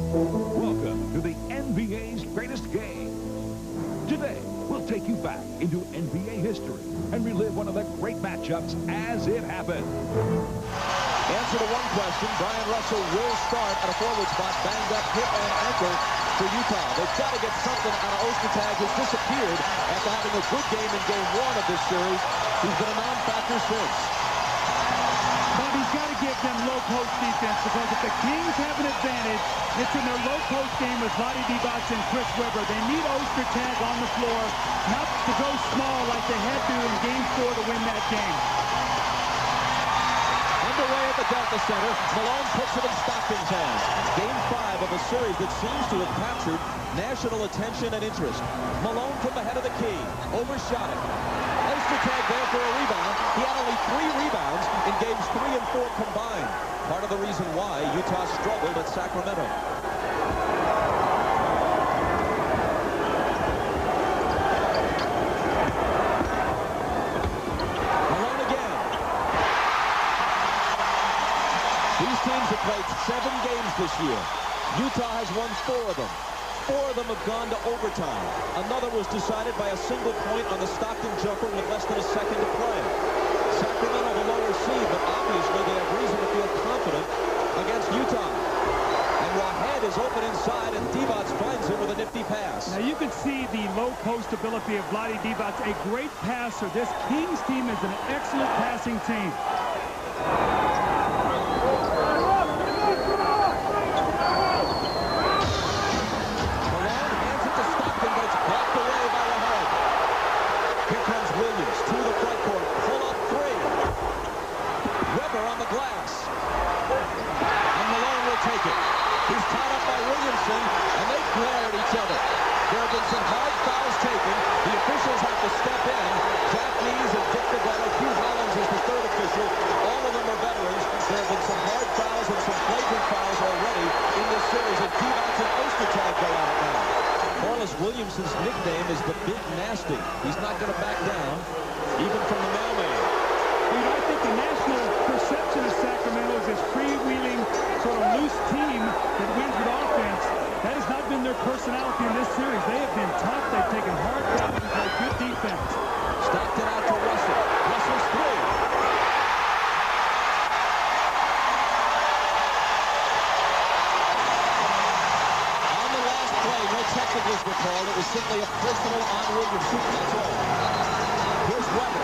Welcome to the NBA's greatest game. Today, we'll take you back into NBA history and relive one of the great matchups as it happened. Answer to one question, Brian Russell will start at a forward spot, banged up hip and ankle for Utah. They've got to get something out of Ostertag, who's disappeared after having a good game in Game 1 of this series. He's been a non-factor since. But he's got to give them low-post defense, because if the Kings have an advantage, it's in their low-post game with Vlade Divac and Chris Webber. They need Ostertag on the floor, not to go small like they had to in Game 4 to win that game. Underway at the Delta Center, Malone puts it in Stockton's hands. Game 5 of a series that seems to have captured national attention and interest. Malone from the head of the key, overshot it. Ostertag there for a rebound. He had only 3 rebounds in games 3 and 4 combined. Part of the reason why Utah struggled at Sacramento. Malone again. These teams have played 7 games this year. Utah has won 4 of them. 4 of them have gone to overtime. Another was decided by a single point on the Stockton jumper with less than a second to play. Sacramento the lower seed, but obviously they have reason to feel confident against Utah. And Wahed is open inside, and Divac finds him with a nifty pass. Now you can see the low post ability of Vlade Divac, a great passer. This Kings team is an excellent passing team. And they glare at each other. There have been some hard fouls taken. The officials have to step in. Jack Nees and Dick DeVetto. Hugh Hollins is the 3rd official. All of them are veterans. There have been some hard fouls and some flagrant fouls already in this series. And Divac and Ostertag go at it now. Corliss Williamson's nickname is the Big Nasty. He's not going to back down, even from the mailman. You know, I think the national perception of Sacramento is this freewheeling, sort of loose team that wins with offense. That has not been their personality in this series. They have been tough. They've taken hard fouls and played good defense. Stockton out to Russell. Russell's 3. On the last play, no technicals were called. It was simply a personal on Williamson. That's all. Here's Webber.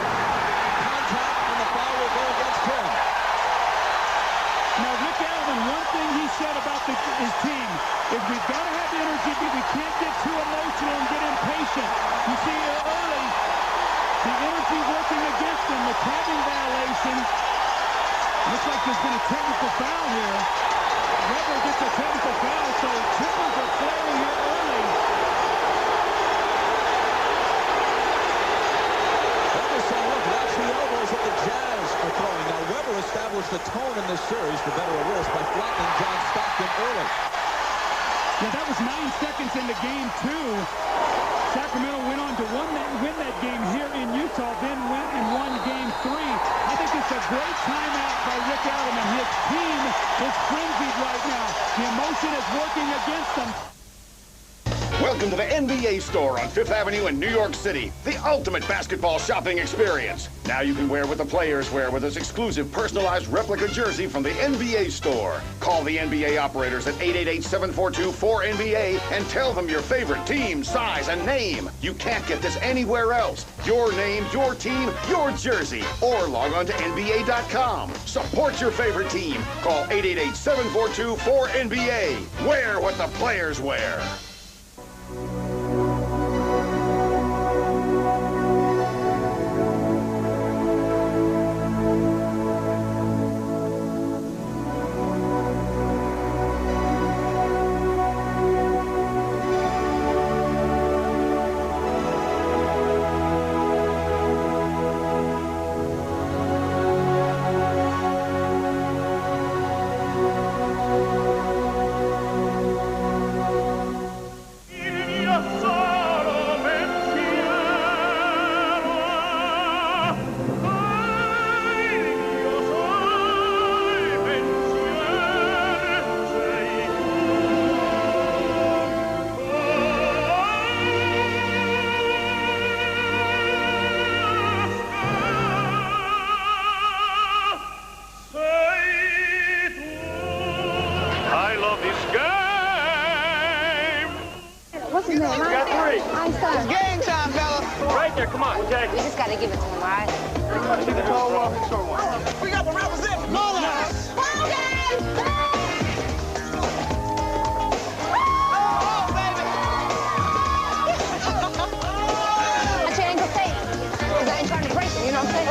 Contact, and the foul will go against him. Now, Rick Allen, one thing he said about his team is we've got to have energy, but we can't get too emotional and get impatient. You see early, the energy working against them, the tagging violation. Looks like there's been a technical foul here. Webber gets a technical foul, so Timbers are flaring here early. Webber saying, look, watch the elbows that the Jazz are throwing. Now, Webber established a tone in this series, for better or worse, by flattening John Stockton early. Yeah, that was 9 seconds into Game 2. Sacramento went on to win that game here in Utah, then went and won Game 3. I think it's a great timeout by Rick Allen. His team is frenzied right now. The emotion is working against them. Welcome to the NBA store on 5th Avenue in New York City, the ultimate basketball shopping experience. Now you can wear what the players wear with this exclusive personalized replica jersey from the NBA store. Call the NBA operators at 888-742-4NBA and tell them your favorite team, size, and name. You can't get this anywhere else. Your name, your team, your jersey. Or log on to NBA.com. Support your favorite team. Call 888-742-4NBA. Wear what the players wear. here. Come on. Okay. We just got to give it to him, all right? Keep the tall one. Short one. We got the represent. Nice. But you ain't gonna say it, because I ain't trying to break it, you know what I'm saying?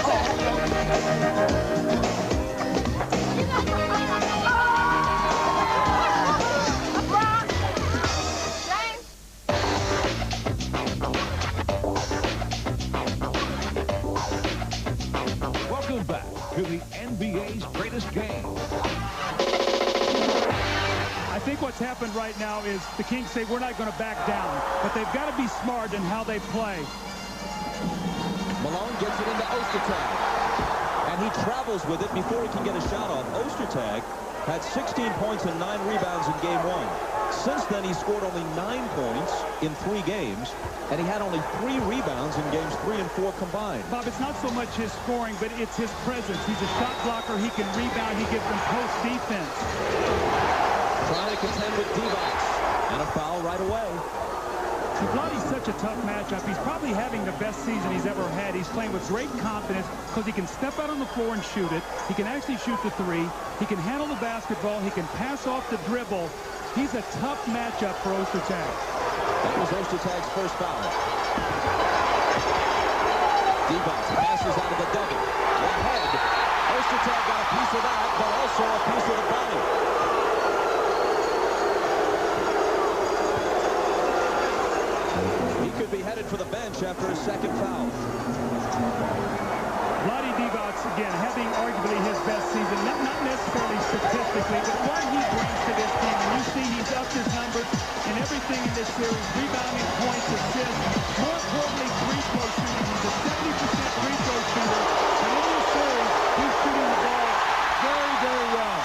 Welcome back to the NBA's greatest game. I think what's happened right now is the Kings say we're not going to back down, but they've got to be smart in how they play. Malone gets it into Ostertag, and he travels with it before he can get a shot off. Ostertag had 16 points and 9 rebounds in game 1. Since then, he scored only 9 points in 3 games, and he had only 3 rebounds in games 3 and 4 combined. Bob, it's not so much his scoring, but it's his presence. He's a shot blocker. He can rebound. He gives them post defense. Trying to contend with Divac, and a foul right away. See, Vlade's such a tough matchup. He's probably having the best season he's ever had. He's playing with great confidence because he can step out on the floor and shoot it. He can actually shoot the 3. He can handle the basketball. He can pass off the dribble. He's a tough matchup for Ostertag. That was Ostertag's first foul. Divac passes out of the double. Ahead. Ostertag got a piece of that, but also a piece of the body. He could be headed for the bench after his second foul. Vlade Divac, again, having arguably his best season, not necessarily statistically, but what he brings to this team. And you see he's upped his numbers in everything in this series, rebounding, points, assists, more importantly, free-throw shooting. He's a 70% free-throw shooter, and in this series, he's shooting the ball very, very well.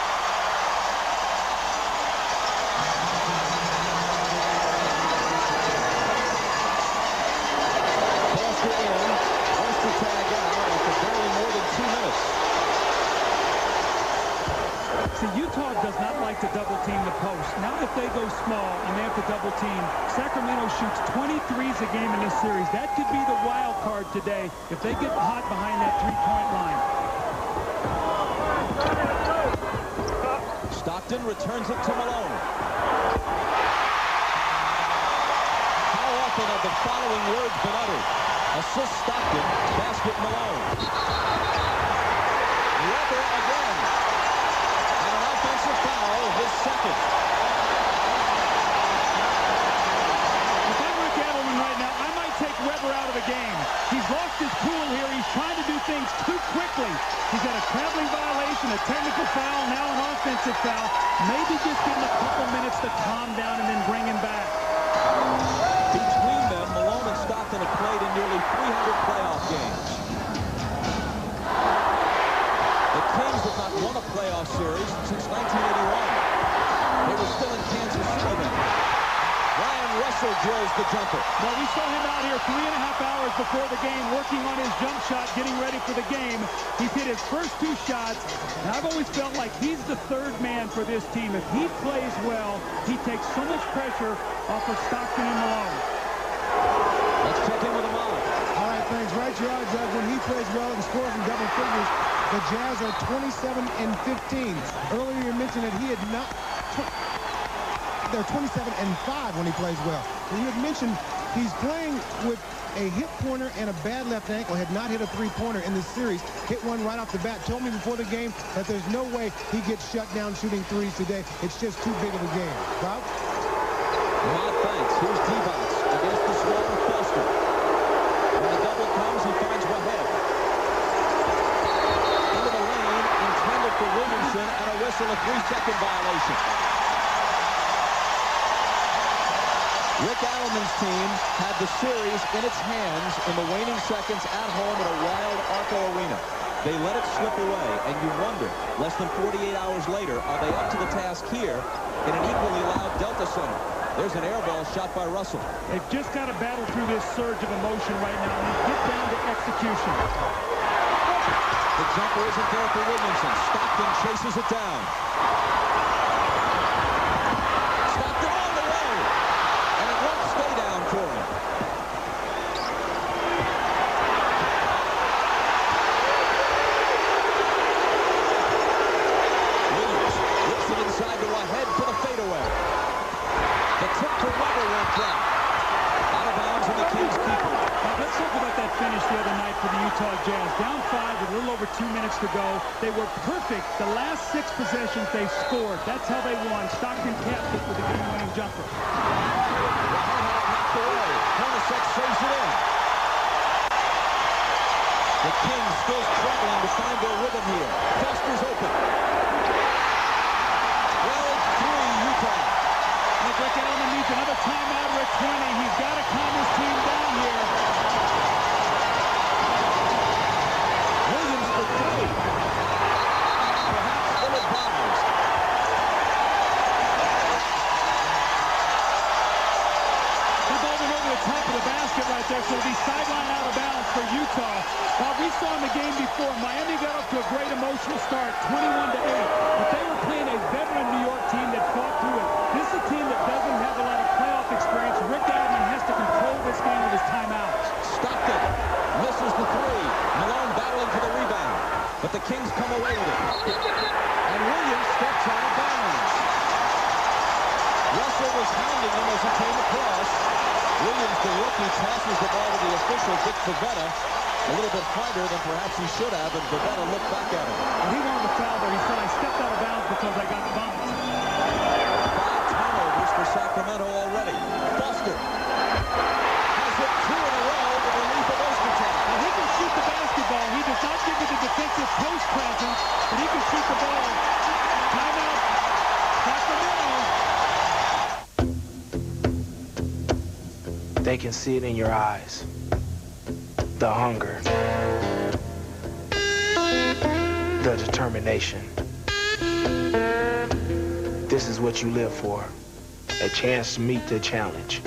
See, Utah does not like to double team the post. Now if they go small and they have to double team, Sacramento shoots 23s a game in this series. That could be the wild card today if they get hot behind that three-point line. Stockton returns it to Malone. How often have the following words been uttered? Assist Stockton, basket Malone. Weber again. And an offensive foul, his second. If I'm Rick Adelman right now, I might take Weber out of the game. He's lost his cool here. He's trying to do things too quickly. He's got a traveling violation, a technical foul, now an offensive foul. Maybe just give him a couple minutes to calm down and then bring him back. Between them, Malone and Stockton have played in nearly 300 playoff games. The Kings have not won a playoff series since 1981. They were still in Kansas City then. Ryan Russell drills the jumper. Well, we saw him out here 3.5 hours before the game working on his jump shot, getting ready for the game. He's hit his first 2 shots, and I've always felt like he's the third man for this team. If he plays well, he takes so much pressure off of Stockton and Malone. Let's check in with Ahmad. All right, thanks. Right you are, Doug. When he plays well and scores in double figures, the Jazz are 27 and 15. Earlier you mentioned that he had not... They're 27 and 5 when he plays well. And you had mentioned he's playing with a hip pointer and a bad left ankle, had not hit a three-pointer in this series. Hit one right off the bat. Told me before the game that there's no way he gets shut down shooting threes today. It's just too big of a game. Bob? Ahmad, thanks. Here's Divac against the smaller Foster. When the double comes, he finds Wahed. Into the lane, intended for Williamson, and a whistle, a 3-second violation. Rick Adelman's team had the series in its hands in the waning seconds at home at a wild Arco Arena. They let it slip away, and you wonder, less than 48 hours later, are they up to the task here in an equally loud Delta Center? There's an air ball shot by Russell. They've just got to battle through this surge of emotion right now and get down to execution. The jumper isn't there for Williamson. Stockton chases it down. Stockton on the way, and it won't stay down for him. minutes to go. They were perfect. The last 6 possessions they scored. That's how they won. Stockton capped it with a game-winning jumper. Knocked away. Hornacek saves it in. The Kings still struggling to find their rhythm here. Foster's open. 12-3 Utah. Look at him needs another timeout with 20. He's got to calm his team down here. Williams for 3. Perhaps ill-advised. The ball went over the top of the basket right there, so it'll be sideline out of bounds for Utah. We saw in the game before, Miami got up to a great emotional start, 21-8, but they were playing a veteran New York team that fought through it. This is a team that doesn't have a lot of playoff experience. Rick Adelman has to control this game with his timeouts. Stockton misses the 3. Malone battling for the rebound, but the Kings come away with it. And Williams steps out of bounds. Russell was hounding him as he came across. Williams, the rookie, passes the ball to the official, Dick Pavetta, a little bit harder than perhaps he should have, and Pavetta looked back at him. And he wanted the foul there. He said, I stepped out of bounds because I got bumped. 5 turnovers for Sacramento already. Foster has hit 2 in a row with relief of Ostertag. And he can shoot the basketball. He does not give it the defensive post presence, but he can shoot the ball. Timeout, Sacramento. They can see it in your eyes. The hunger. The determination. This is what you live for. A chance to meet the challenge.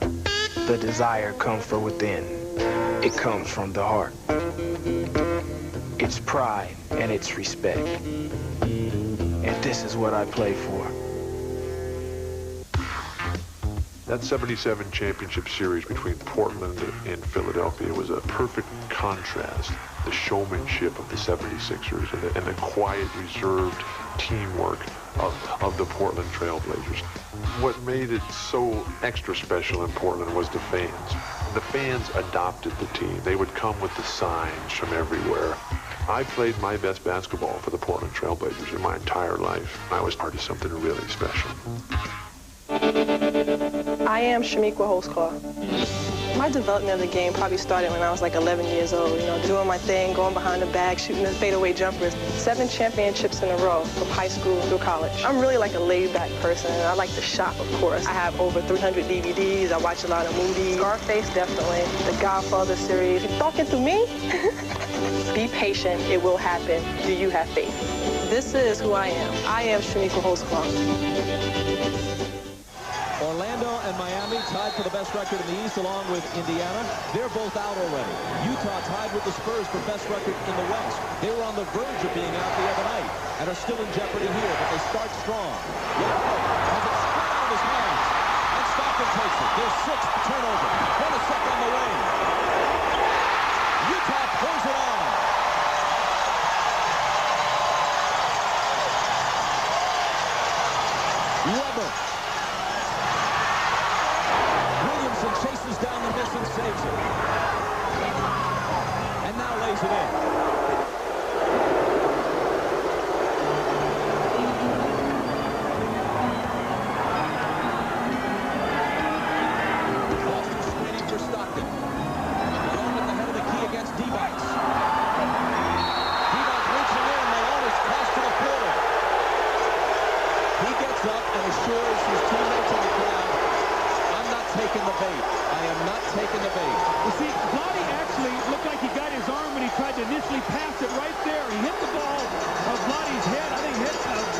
The desire comes from within. It comes from the heart. It's pride and it's respect. And this is what I play for. That 77 championship series between Portland and Philadelphia was a perfect contrast. The showmanship of the 76ers and the quiet, reserved teamwork of the Portland Trailblazers. What made it so extra special in Portland was the fans. The fans adopted the team. They would come with the signs from everywhere. I played my best basketball for the Portland Trailblazers in my entire life. I was part of something really special. I am Shamiqua Holtzclaw. My development of the game probably started when I was like 11 years old, doing my thing, going behind the bag, shooting the fadeaway jumpers. 7 championships in a row from high school through college. I'm really like a laid-back person, and I like to shop, of course. I have over 300 DVDs. I watch a lot of movies. Scarface, definitely. The Godfather series. You're talking to me? Be patient. It will happen. Do you have faith? This is who I am. I am Shamiqua Holtzclaw. Orlando and Miami tied for the best record in the East along with Indiana. They're both out already. Utah tied with the Spurs for best record in the West. They were on the verge of being out the other night and are still in jeopardy here, but they start strong. Yako has it spun out of his hands, and Stockton takes it. Their 6th turnover. Hornacek on the wing. Utah pulls it on. Weber. Chases down the miss and saves it. And now lays it in. Foster screening for Stockton. Malone at the head of the key against Divac. Divac reaching in. Malone is tossed to the floor. He gets up and assures his teammates in the crowd, I'm not taking the bait. I am not taking the bait. You see, Vlade actually looked like he got his arm when he tried to initially pass it right there. He hit the ball of Vlade's head. I think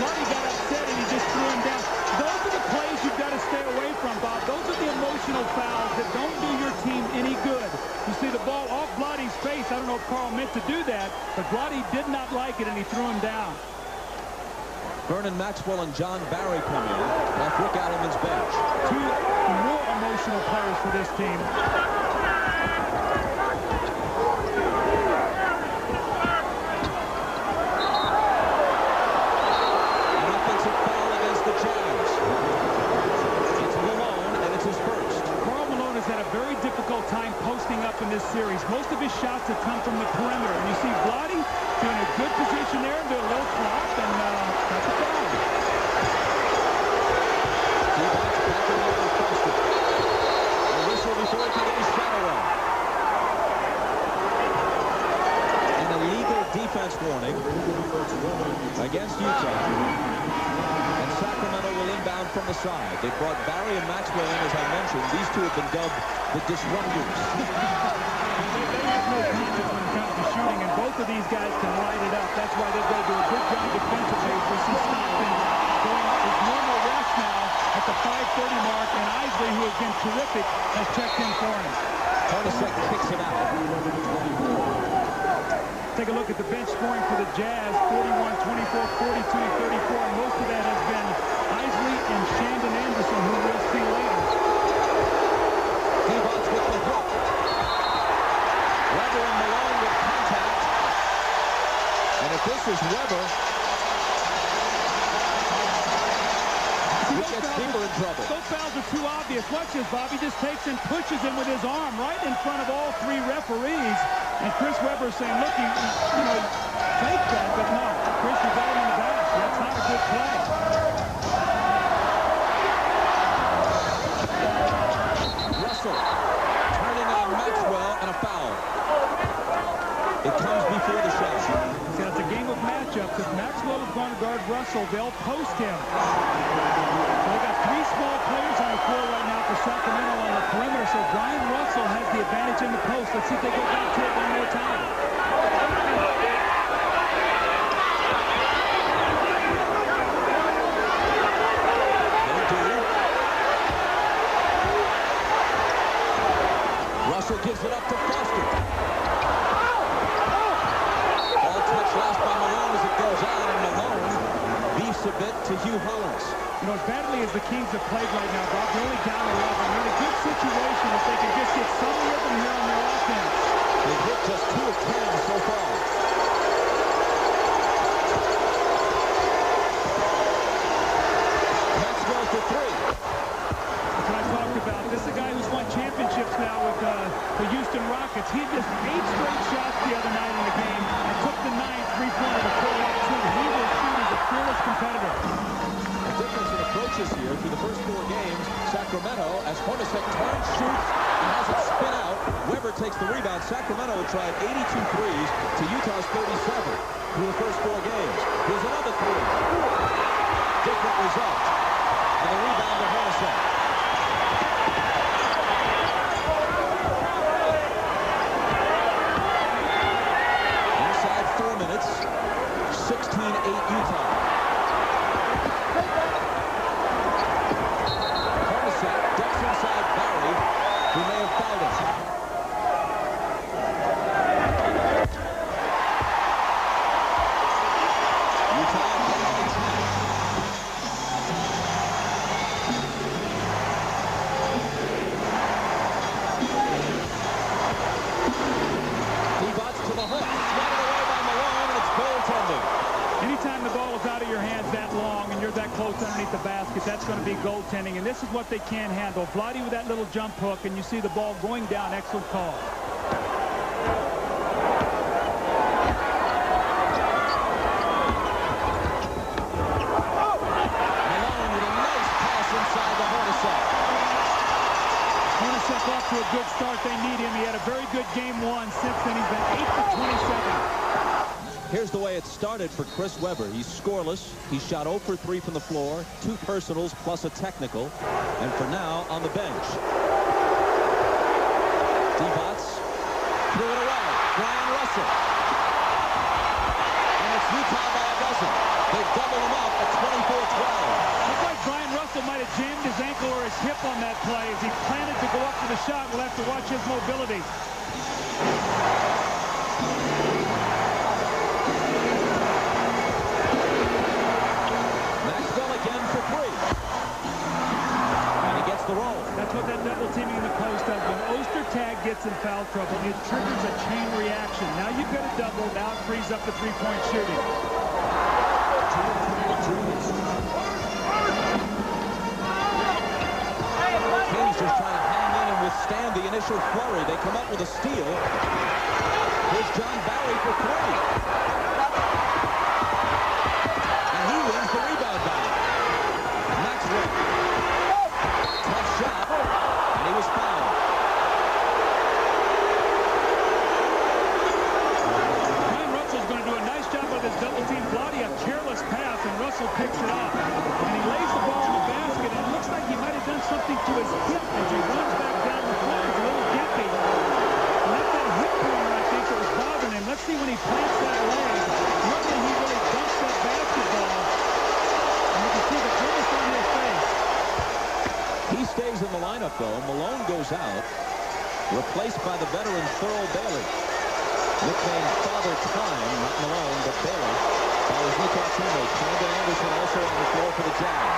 Vlade got upset and he just threw him down. Those are the plays you've got to stay away from, Bob. Those are the emotional fouls that don't do your team any good. You see the ball off Vlade's face. I don't know if Carl meant to do that, but Vlade did not like it and he threw him down. Vernon Maxwell and John Barry come in off Rick Adelman's bench. 2 more emotional players for this team. An offensive foul against the Jazz. It's Malone, and it's his first. Karl Malone has had a very difficult time posting up in this series. Most of his shots have come from the perimeter. And you see Vlade, doing a good position there, do a little flop, and that's a foul. A whistle before he can get his shot away. An illegal defense warning against Utah. And Sacramento will inbound from the side. They brought Barry and Maxwell in, as I mentioned. These two have been dubbed the disruptors. They have no conscience when it comes to shooting, and both of these guys can light it up. That's why they've got to do a good job defensively. We see Stockton going his normal rest now at the 5:30 mark, and Isley, who has been terrific, has checked in for him. Hornacek kicks it out. Take a look at the bench scoring for the Jazz, 41, 24, 42, 34, and most of that has been Isley and Shandon Anderson, who we'll see later. Divac with the hook. Weber and Malone with contact. And if this is Weber, he gets deeper in trouble. Those fouls are too obvious. Watch this, Bobby just takes and pushes him with his arm right in front of all three referees. And Chris Webber saying, look, you know, take that, but no. Chris, you got him in the back. That's not a good play. Russell turning on Maxwell and a foul. It comes before the shot. See, it's a game of matchups. If Maxwell is going to guard Russell, they'll post him. So they got three small players on the floor right now for Sacramento on the perimeter. So Brian Russell has the advantage in the post. Let's see if they go back to it one more time. Russell gives it up to Foster. Ball touched last by Malone as it goes out, and Malone beefs a bit to Hugh Hollins. You know, as badly as the Kings have played right now, Bob, they're only down 11. They're in a good situation if they can just get some rhythm here on their offense. They've hit just 2 of 10 so far. Maxwell for 3. That's what I talked about. This is a guy who's won championships now with the Houston Rockets. He missed 8 straight shots the other night in the game and took the 9th three-pointer to pull up 2. He will shoot as a fearless competitor. The difference in approaches here through the first 4 games. Sacramento, as Hornacek turns, shoots, and has it spin out. Weber takes the rebound. Sacramento tried 82 threes to Utah's 37 through the first 4 games. Here's another 3. Different result. And the rebound to Hornacek. Inside 4 minutes, 16-8 Utah. Hornacek ducks inside Barry, who may have fouled him. Anytime the ball is out of your hands that long and you're that close underneath the basket, that's going to be goaltending, and this is what they can't handle. Vlade with that little jump hook, and you see the ball going down. Excellent call. Malone with a nice pass inside the Hornacek. Hornacek off to a good start. They need him. He had a very good game 1. Since then, he's been 8 for 27. Here's the way it started for Chris Webber. He's scoreless. He shot 0 for 3 from the floor, 2 personals plus a technical, and for now on the bench. Divac threw it away. Brian Russell. And it's Utah by a dozen. They double him up at 24-12. Looks like Brian Russell might have jammed his ankle or his hip on that play as he planted to go up to the shot. We'll have to watch his mobility. That's what that double teaming in the post does. When Ostertag gets in foul trouble, it triggers a chain reaction. Now you've got a double. Now it frees up the three-point shooting. Kings just trying to hang in and withstand the initial flurry. They come up with a steal. Here's John Barry for 3. And he wins the rebound battle. Maxwell. Tough shot. And he was fouled. Ryan Russell's going to do a nice job of his double team. Vlade, a careless pass, and Russell picks it up. And he lays the ball in the basket, and it looks like he might have done something to his hip as he runs back down the court. It's a little gimpy. And that's that hip corner, I think, that was bothering him. Let's see when he plants that leg. Normally he really dumps that basketball. And you can see the grimace on his face. He stays in the lineup, though. Malone goes out, replaced by the veteran Thurl Bailey. Nicknamed Father Time, not Malone, but Bailey. By his Utah teammate, Brandon Anderson, also on the floor for the Jazz.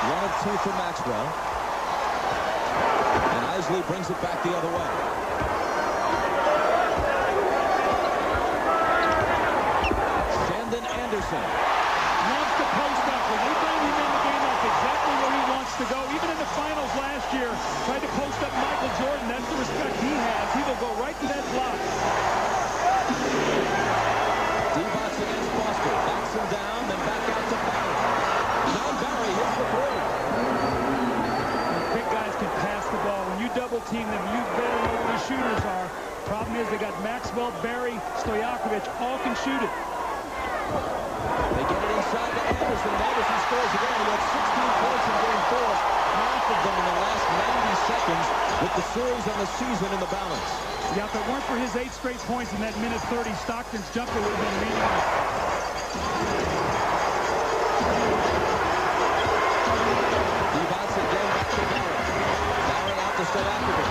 1 of 2 for Maxwell. And Isley brings it back the other way. Shandon Anderson. Wants to post up. When they find him in the game, that's exactly where he wants to go. Even in the finals last year, tried to post up Michael Jordan. That's the respect he has. He will go right to that block. D-Box against Foster. Backs him down, then back out to Barry. John Barry hits the three. Big guys can pass the ball. When you double team them, you better know where the shooters are. Problem is they got Maxwell, Barry, Stojakovic, all can shoot it. They get it inside to Anderson. Anderson scores again. He had 16 points in game 4. Half of them in the last 90 seconds with the series and the season in the balance. Yeah, if it weren't for his 8 straight points in that minute 30, Stockton's jumper would have been meaningless. D-Box again back to Barry. Barry out to Stojakovic.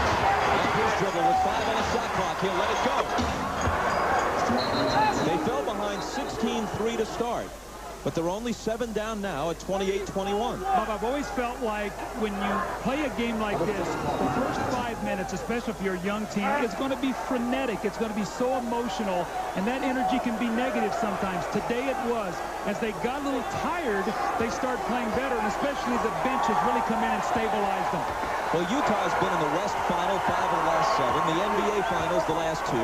Off his dribble with 5 on the shot clock. He'll let it go. They fell behind 16-3 to start, but they're only 7 down now at 28-21. Bob, I've always felt like when you play a game like this, the first 5 minutes, especially if you're a young team, it's going to be frenetic. It's going to be so emotional, and that energy can be negative sometimes. Today it was. As they got a little tired, they started playing better, and especially the bench has really come in and stabilized them. Well, Utah's been in the West Final 5 of the last 7, the NBA Finals the last 2.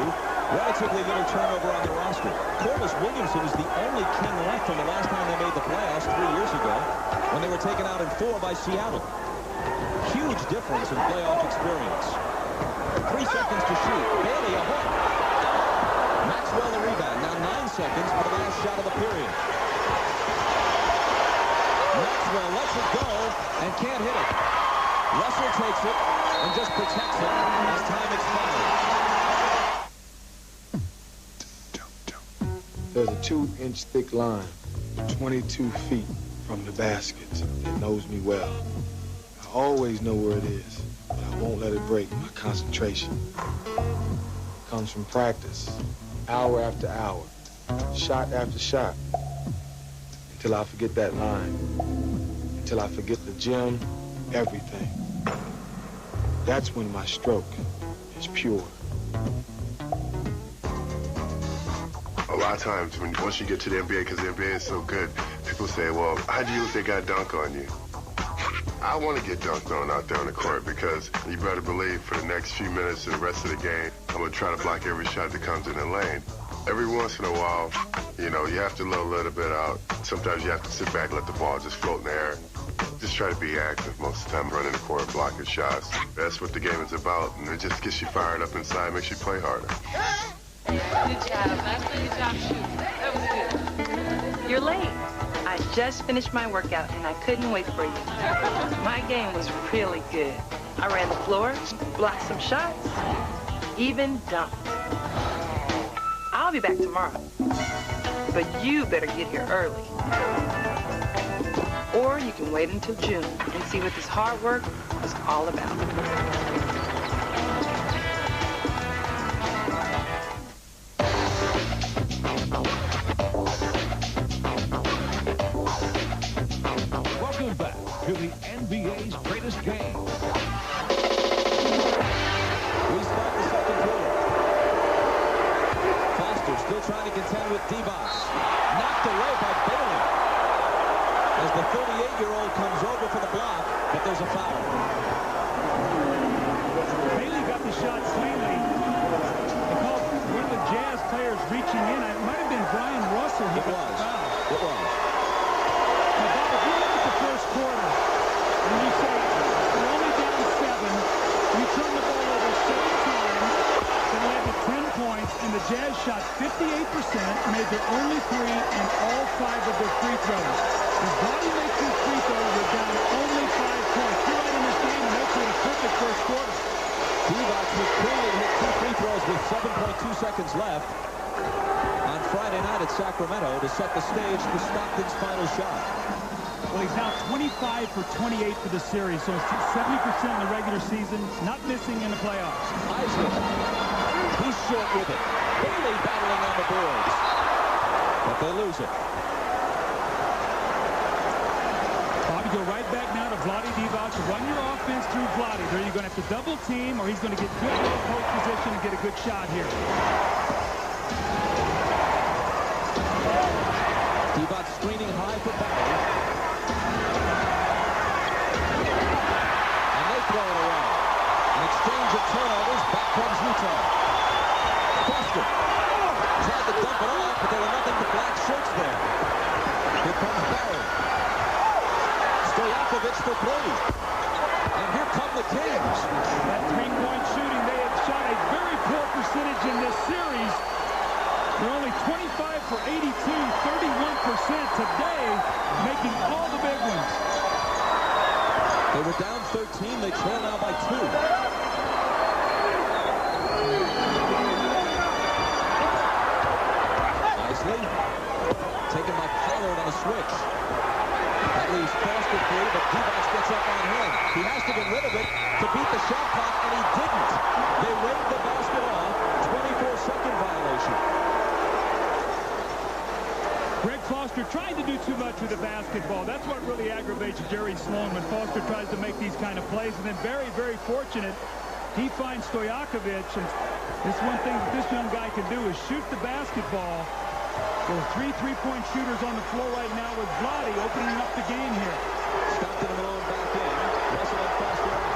Relatively little turnover on the roster. Corliss Williamson is the only king left from the last time they made the playoffs 3 years ago when they were taken out in 4 by Seattle. Huge difference in playoff experience. 3 seconds to shoot. Bailey a hook. Maxwell the rebound. Now 9 seconds for the last shot of the period. Maxwell lets it go and can't hit it. Russell takes it and just protects it as time expires. There's a 2-inch thick line, 22 feet from the basket. It knows me well. I always know where it is, but I won't let it break my concentration. It comes from practice, hour after hour, shot after shot, until I forget that line, until I forget the gym, everything. That's when my stroke is pure. A lot of times, once you get to the NBA, because the NBA is so good, people say, well, how do you if they got dunk on you? I want to get dunked on out there on the court because you better believe for the next few minutes and the rest of the game, I'm going to try to block every shot that comes in the lane. Every once in a while, you know, you have to let a little bit out. Sometimes you have to sit back and let the ball just float in the air. Just try to be active most of the time, running the court, blocking shots. That's what the game is about, and it just gets you fired up inside, makes you play harder. Good job. Last good job shooting. That was good. You're late. I just finished my workout, and I couldn't wait for you. My game was really good. I ran the floor, blocked some shots, even dunked. I'll be back tomorrow. But you better get here early. Or you can wait until June and see what this hard work is all about. Welcome back to the NBA's greatest game. We start the second quarter. Foster still trying to contend with D-Box. Knocked away by Bailey. As the 38-year-old comes over for the block, but there's a foul. Bailey got the shot cleanly. They called one of the Jazz players reaching in. It might have been Brian Russell. It was. It was. Now, Bob, if you look at the first quarter, and you say we're only down 7, you turn the ball over 7 times, and led to 10 points, and the Jazz shot 58%, made their only 3, and all 5 of their free throws. If Body makes his free throw, we're down only 5 points. You're right in this game, and that's been a perfect first quarter. Divac would clearly hit 2 free throws with 7.2 seconds left on Friday night at Sacramento to set the stage for Stockton's final shot. Well, he's now 25 for 28 for the series, so it's 70% in the regular season, not missing in the playoffs. Isley, he's short with it. Bailey battling on the boards, but they lose it. Bobby, go right back now to Vlade Divac. Run your offense through Vlade. Either you're going to have to double team, or he's going to get good in the post position and get a good shot here. Divac screening high for Barry. And they throw it away. An exchange of turnovers. Back comes Utah. Foster tried to dump it off, but there were nothing but black shirts there. Here comes Barry. Stojakovic for 3. And here come the Kings. That three-point shooting, they have shot a very poor percentage in this series. They're only 25 for 82, 31% today, making all the big ones. They were down 13. They trail now by 2. Nicely. Taken by Pollard on a switch. That leaves Foster free, but Divac gets up on him. He has to get rid of it to beat the shot clock, and he didn't. They waved the basket off. 24-second violation. Greg Foster trying to do too much with the basketball. That's what really aggravates Jerry Sloan when Foster tries to make these kind of plays. And then very, very fortunate, he finds Stojakovic. And this one thing that this young guy can do is shoot the basketball. There are 3 three-point shooters on the floor right now with Vlade opening up the game here. Stockton and Malone back in. Russell and Foster out.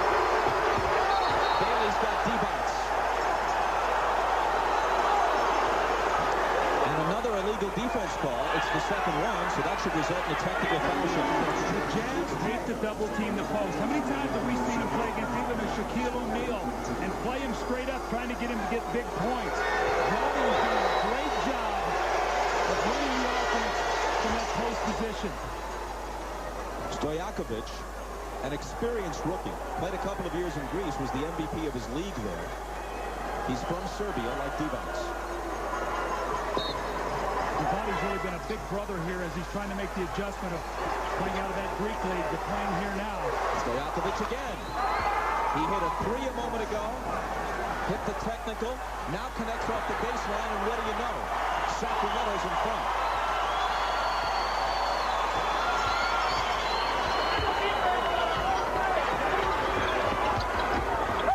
Bailey's got Divac. And another illegal defense call. It's the second one, so that should result in a technical foul shot. The Jazz hate to double team the post. How many times have we seen him play against even a Shaquille O'Neal and play him straight up, trying to get him to get big points? Vlade is doing a great job of running the offense from that post position. Stojakovic, an experienced rookie, played a couple of years in Greece, was the MVP of his league there. He's from Serbia, like Divac. Vlade's really been a big brother here as he's trying to make the adjustment of playing out of that Greek league to playing here now. Stojakovic again. He hit a 3 a moment ago. Hit the technical. Now connects off the baseline, and what do you know? Sacramento's in front.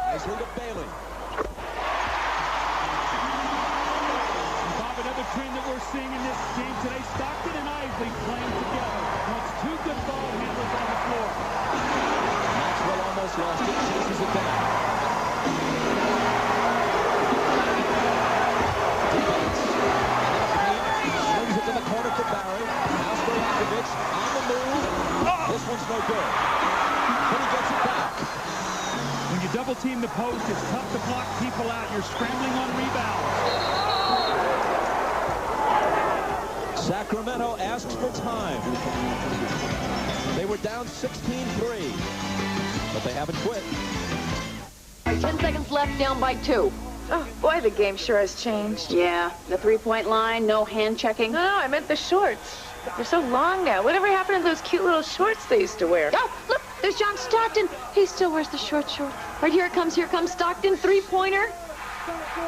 Nicely to Bailey. Another trend that we're seeing in this game today, Stockton and Isley playing together. Once 2 good ball handlers on the floor. Maxwell almost lost it, chases it down. Swings it to the corner for Barry. Now Stojakovic on the move. This one's no good. But he gets it back. When you double team the post, it's tough to block people out. You're scrambling on rebounds. Sacramento asks for time. They were down 16-3, but they haven't quit. 10 seconds left, down by 2. Oh, boy, the game sure has changed. Yeah, the three-point line, no hand checking. No, I meant the shorts. They're so long now. Whatever happened to those cute little shorts they used to wear? Oh, look, there's John Stockton. He still wears the short shorts. Right, here it comes Stockton, three-pointer.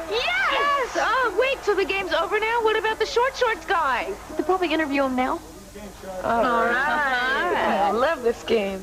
Yes! Oh, wait, so the game's over now? What about the short shorts guy? They'll probably interview him now. All right. I love this game.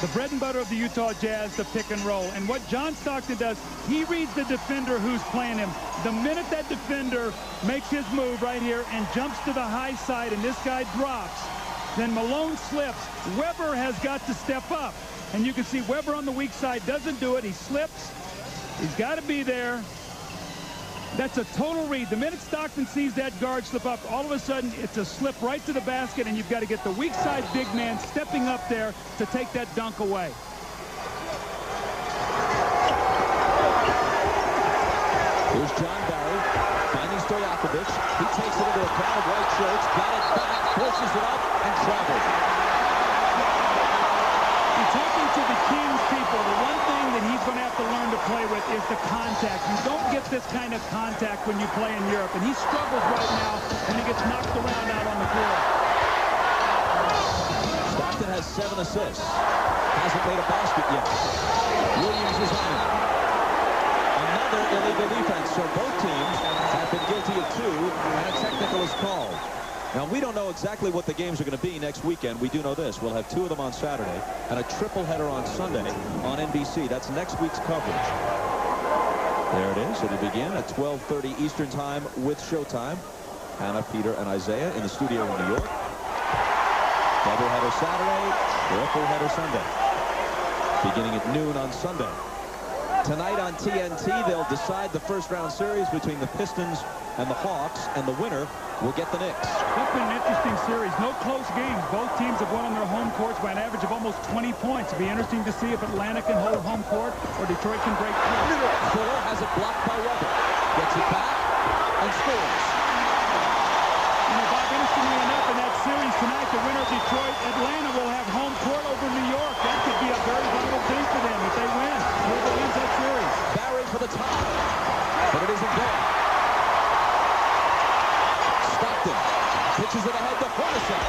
The bread and butter of the Utah Jazz, the pick and roll. And what John Stockton does, he reads the defender who's playing him. The minute that defender makes his move right here and jumps to the high side and this guy drops, then Malone slips. Webber has got to step up. And you can see Webber on the weak side doesn't do it. He slips. He's got to be there. That's a total read. The minute Stockton sees that guard slip up, all of a sudden it's a slip right to the basket, and you've got to get the weak side big man stepping up there to take that dunk away. Here's John Barry finding Stojakovic. He takes it into a crowd of white shirts, got it back, forces it up, and travels. You're talking to the Kings people. The one thing that he's going to have to learn to play with is the contact. You don't get this kind of contact when you play in Europe, and he struggles right now when he gets knocked around out on the floor. Stockton has 7 assists. Hasn't made a basket yet. Williams is on him. Another illegal defense, so both teams have been guilty of 2, and a technical is called. Now, we don't know exactly what the games are going to be next weekend. We do know this. We'll have 2 of them on Saturday and a triple header on Sunday on NBC. That's next week's coverage. There it is. It'll begin at 12:30 Eastern Time with Showtime. Hannah, Peter, and Isaiah in the studio in New York. Double header Saturday, triple header Sunday. Beginning at noon on Sunday. Tonight on TNT, they'll decide the first-round series between the Pistons and the Hawks, and the winner will get the Knicks. It's been an interesting series. No close games. Both teams have won on their home courts by an average of almost 20 points. It'll be interesting to see if Atlanta can hold home court or Detroit can break through. Fuller has it blocked by Webber. Gets it back and scores. You know, Bob, interestingly enough, in that series tonight, the winner of Detroit, Atlanta will have home court over New York. That could be a very vital thing for them if they win. Whoever wins that series. Barry for the tie, but it isn't there. Stockton pitches it ahead to Hornacek.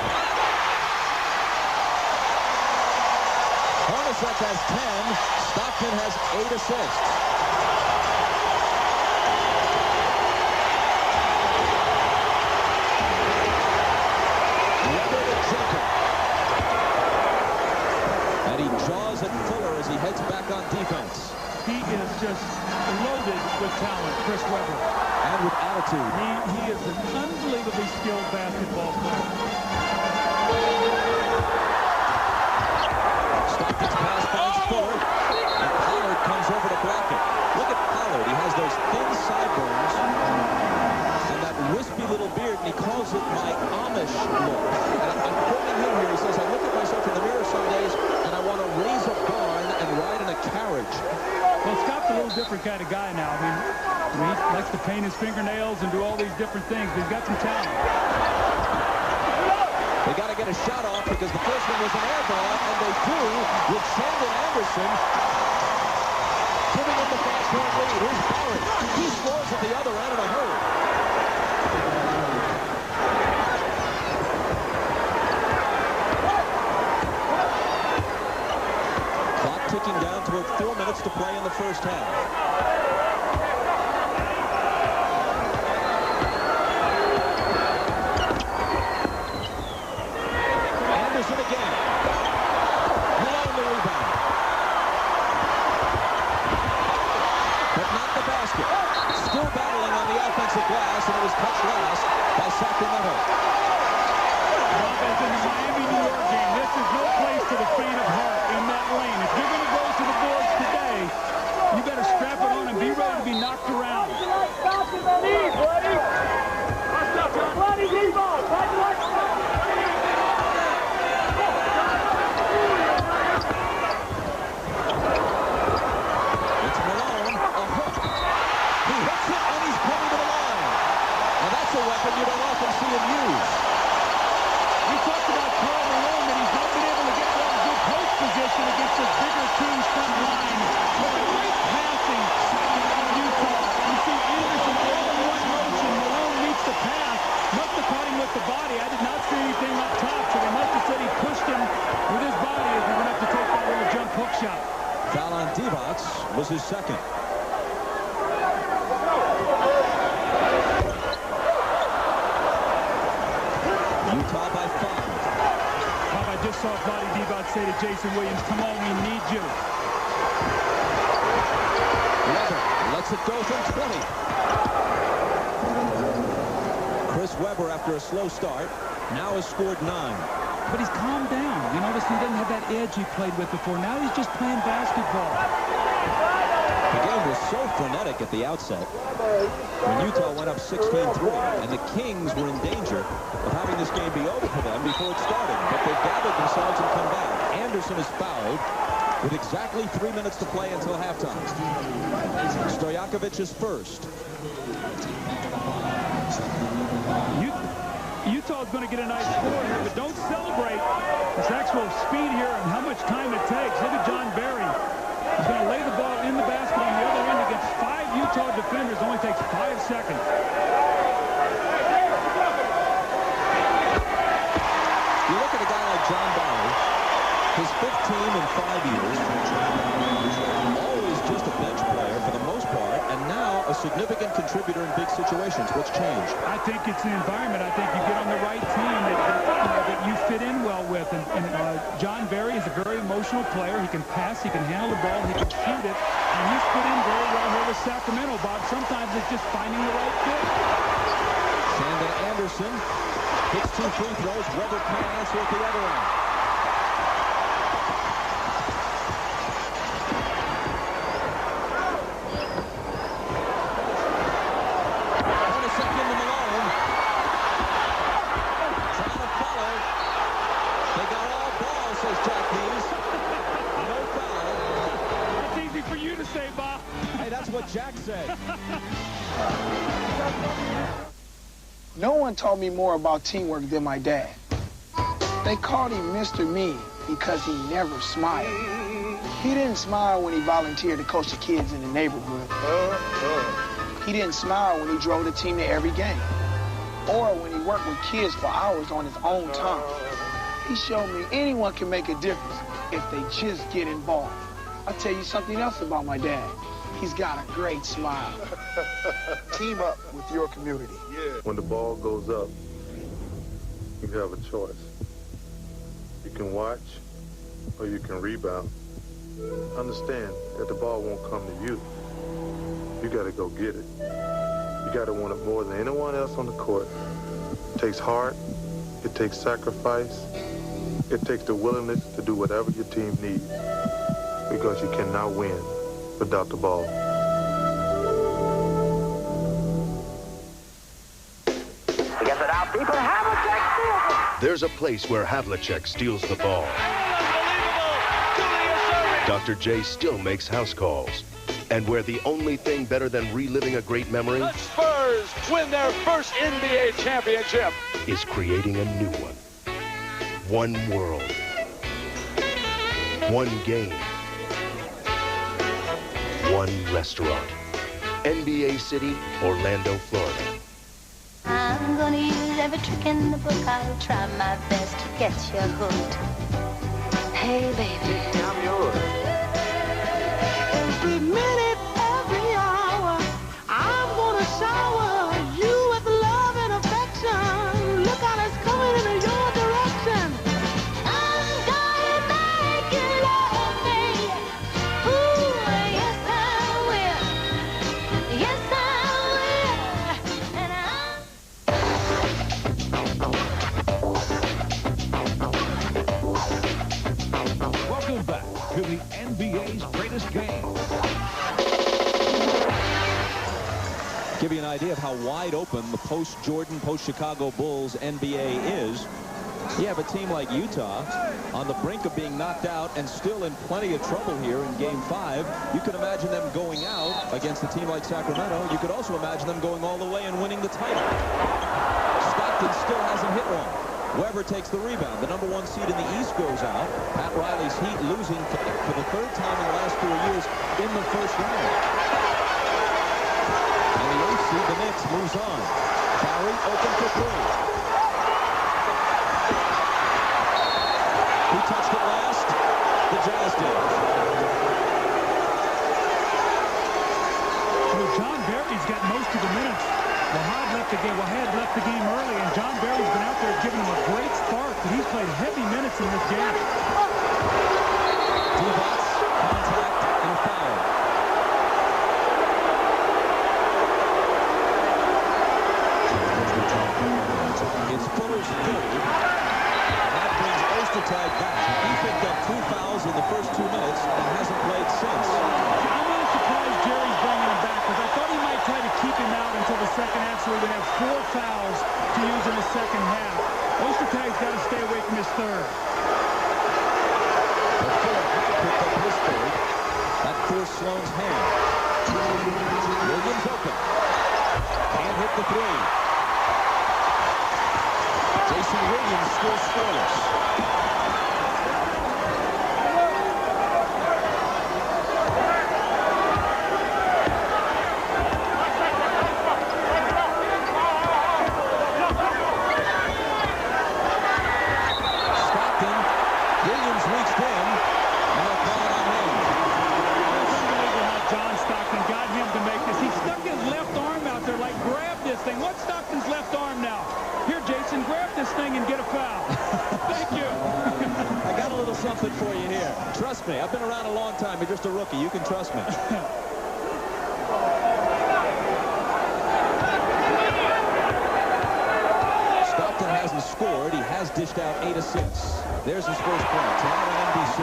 Hornacek has 10. Stockton has 8 assists. Webber to Jacob. And he jaws at Fuller as he heads back on defense. He is just loaded with talent, Chris Webber. And with attitude. He is an unbelievably skilled basketball player. Stockton's pass finds Fuller. And Pollard comes over to block it. Look at Pollard. He has those thin sideburns and that wispy little beard, and he calls it my Amish look. And I'm quoting him here. He says, I look at myself in the mirror some days, and I want to raise a barn and ride in a carriage. Well, Scott's a little different kind of guy now. I mean, he likes to paint his fingernails and do all these different things, but he's got some talent. They got to get a shot off because the first one was an air ball, and they do with Sheldon Anderson giving him the 5-point lead. Here's Barrett. He scores at the other end in a hurry. Clock ticking down to 4 minutes to play in the first half. Anderson again. Malone the rebound. But not the basket. Still battling on the offensive glass, and it was touched last by Sacramento. As in the Miami, New York game, this is no place for the faint of heart in that lane. If you're going to go to the boards today, you better strap it on and be ready to be knocked around. It's Malone, a hook. He hits it, and he's coming to the line. Now that's a weapon you don't often see him use. We talked about Karl Malone, that he's not been able to get a good post position against the bigger team's front line. But a great passing in Utah. You see Anderson all in one motion. Malone meets the pass. Must have caught him with the body. I did not see anything up top, so they must have said he pushed him with his body as he went up to take that little jump hook shot. Foul on Divac was his second. Utah by 5. How about just saw Vlade Divac say to Jason Williams, come on, we need you. Weber lets it go from 20. Chris Weber, after a slow start, now has scored 9. But he's calmed down. You notice he doesn't have that edge he played with before. Now he's just playing basketball. The game was so frenetic at the outset when Utah went up 16-3, and the Kings were in danger of having this game be over for them before it started. But they gathered themselves and come back. Anderson is fouled with exactly 3 minutes to play until halftime. Stojakovic is first. Utah's going to get a nice score here, but don't celebrate this actual speed here and how much time it takes. Look at John Barry. He's going to lay the ball in the basket on the other end against 5 Utah defenders. Only takes 5 seconds. You look at a guy like John Barry, his 15 in 5 years, always just a bench player for the most part, and now a significant contributor in big situations. What's changed? I think it's the environment. I think you get on the right team that you fit in well with. And John Barry is a very emotional player. He can pass, he can handle the ball, he can shoot it, and he's fit in very well here with Sacramento, Bob. Sometimes it's just finding the right fit. Shandon Anderson hits 2 free throws. Weber can't answer at the other end. Jack said. No one taught me more about teamwork than my dad. They called him Mr. Mean because he never smiled. He didn't smile when he volunteered to coach the kids in the neighborhood. He didn't smile when he drove the team to every game, or when he worked with kids for hours on his own time. He showed me anyone can make a difference if they just get involved. I'll tell you something else about my dad. He's got a great smile. Team up with your community. Yeah. When the ball goes up, you have a choice. You can watch or you can rebound. Understand that the ball won't come to you. You got to go get it. You got to want it more than anyone else on the court. It takes heart. It takes sacrifice. It takes the willingness to do whatever your team needs, because you cannot win without the ball. He gets it out deep, and Havlicek steals it. There's a place where Havlicek steals the ball. Dr. J still makes house calls. And where the only thing better than reliving a great memory... The Spurs win their first NBA championship. ...is creating a new one. One world. One game. One restaurant. NBA City, Orlando, Florida. I'm gonna use every trick in the book. I'll try my best to get you hooked. Hey, baby. I'm yours. Every minute, every hour, I'm gonna shower you with love and affection. Look out, it's coming in your direction. I'm gonna make you love me. Ooh, yes I will. Yes I will. And Welcome back to the NBA's greatest game. Give you an idea of how wide open the post-Jordan, post-Chicago Bulls NBA is. You have a team like Utah on the brink of being knocked out and still in plenty of trouble here in Game 5. You could imagine them going out against a team like Sacramento. You could also imagine them going all the way and winning the title. Stockton still hasn't hit one. Weber takes the rebound. The number 1 seed in the East goes out. Pat Riley's Heat losing for the 3rd time in the last 4 years in the first round. And the 8th seed, the Knicks, moves on. Barry open for 3. Who touched it last? The Jazz did. Well, John Barry's got most of the minutes. Wahad left the game early, and John Barry's been out there giving him a great spark. but he's played heavy minutes in this game. Contact and a foul. It's Fuller's third. That brings Ostertag back. He picked up 2 fouls in the first 2 minutes and hasn't played since. I'm really surprised Jerry's bringing him back because I thought he might try to keep him out until the second half so he would have 4 fouls to use in the second half. Ostertag's got to stay away from his third. Picked up his third. That forced Sloan's hand. Williams open. Can't hit the 3. Jason Williams still scoreless. Stockton. Williams reached in. And they'll call it on him. It's unbelievable how John Stockton got him to make this. He stuck his left arm out there like, grab this thing. What's Stockton's left arm now? Here, Jason, grab this thing and get a foul. Thank you. I got a little something for you here. Trust me, I've been around a long time. You're just a rookie. You can trust me. Stockton hasn't scored. He has dished out 8 assists. There's his first point. Tonight on NBC.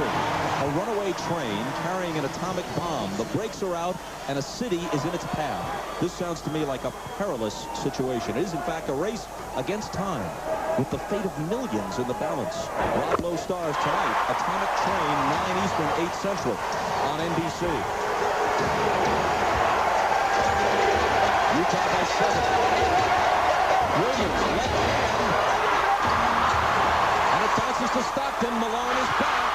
A runaway train carrying an atomic bomb. The brakes are out, and a city is in its path. This sounds to me like a perilous situation. It is, in fact, a race against time, with the fate of millions in the balance. Rob Lowe stars tonight. Atomic Train, 9 Eastern, 8 Central on NBC. Utah by 7. Williams, left hand. And it bounces to Stockton. Malone is back.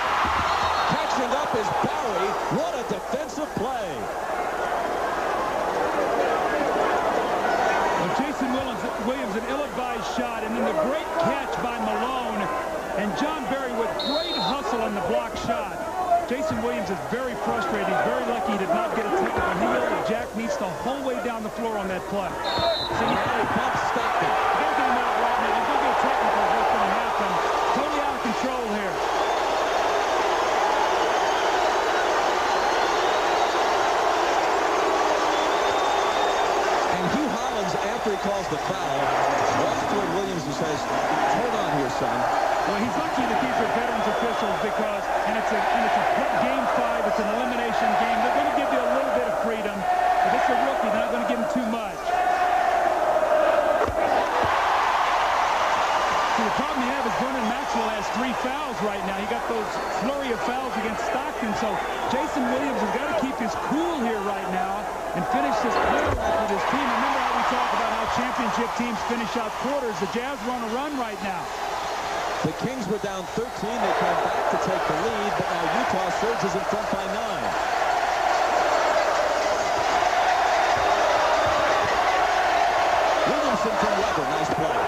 Catching up is Barry. What a defensive play. Jason Williams, an ill-advised shot, and then the great catch by Malone, and John Barry with great hustle on the block shot. Jason Williams is very frustrated. He's very lucky he did not get a technical. He knows that Jack needs the whole way down the floor on that play. So you bump Stockton. Don't get him out right now. He's going to get a technical. What's going to happen? Totally out of control here. After he calls the foul, walks toward Williams and says, hold on here, son. Well, he's lucky that these are veterans officials because, and it's a game 5, it's an elimination game. They're going to give you a little bit of freedom. If it's a rookie, they're not going to give him too much. See, the problem you have is Vernon Maxwell has 3 fouls right now. He got those flurry of fouls against Stockton, so Jason Williams has got to keep his cool here right now and finish this quarter off with his team. Remember how we talk about how championship teams finish out quarters. The Jazz are on a run right now. The Kings were down 13. They came back to take the lead, but now Utah surges in front by 9. Williamson from Weber. Nice play.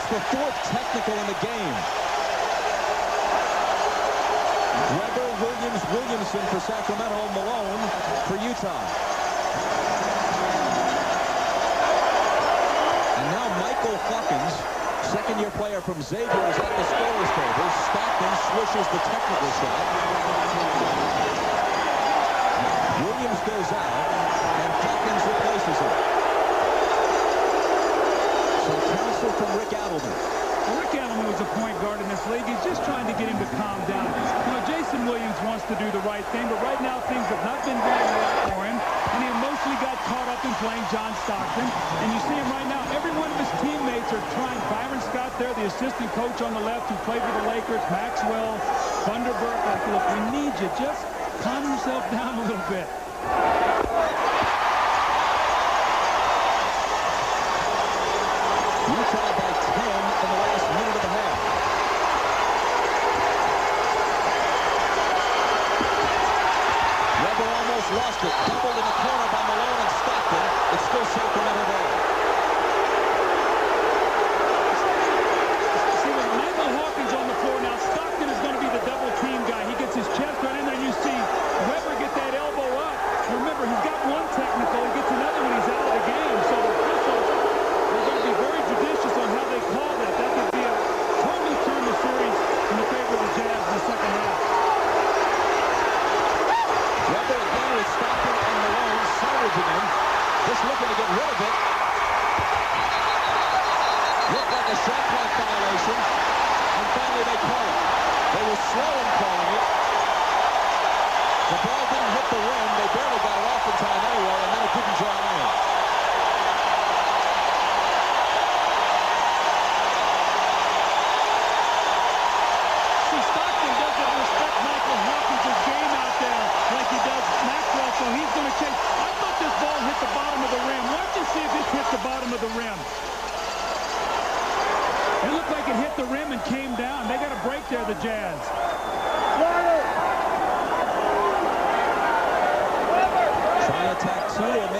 The 4th technical in the game. Weber, Williams, Williamson for Sacramento, Malone for Utah. And now Michael Hawkins, second-year player from Xavier, is at the scorer's table. Stockton swishes the technical shot. Williams goes out, and Hawkins replaces him. Some counsel from Rick Adelman. Well, Rick Adelman was a point guard in this league. He's just trying to get him to calm down. You know, Jason Williams wants to do the right thing, but right now things have not been going well for him, and he emotionally got caught up in playing John Stockton. And you see him right now. Every one of his teammates are trying. Byron Scott there, the assistant coach on the left who played for the Lakers, Maxwell, Thunderbird. Like, look, we need you. Just calm yourself down a little bit. Utah by 10 in the last minute of the half.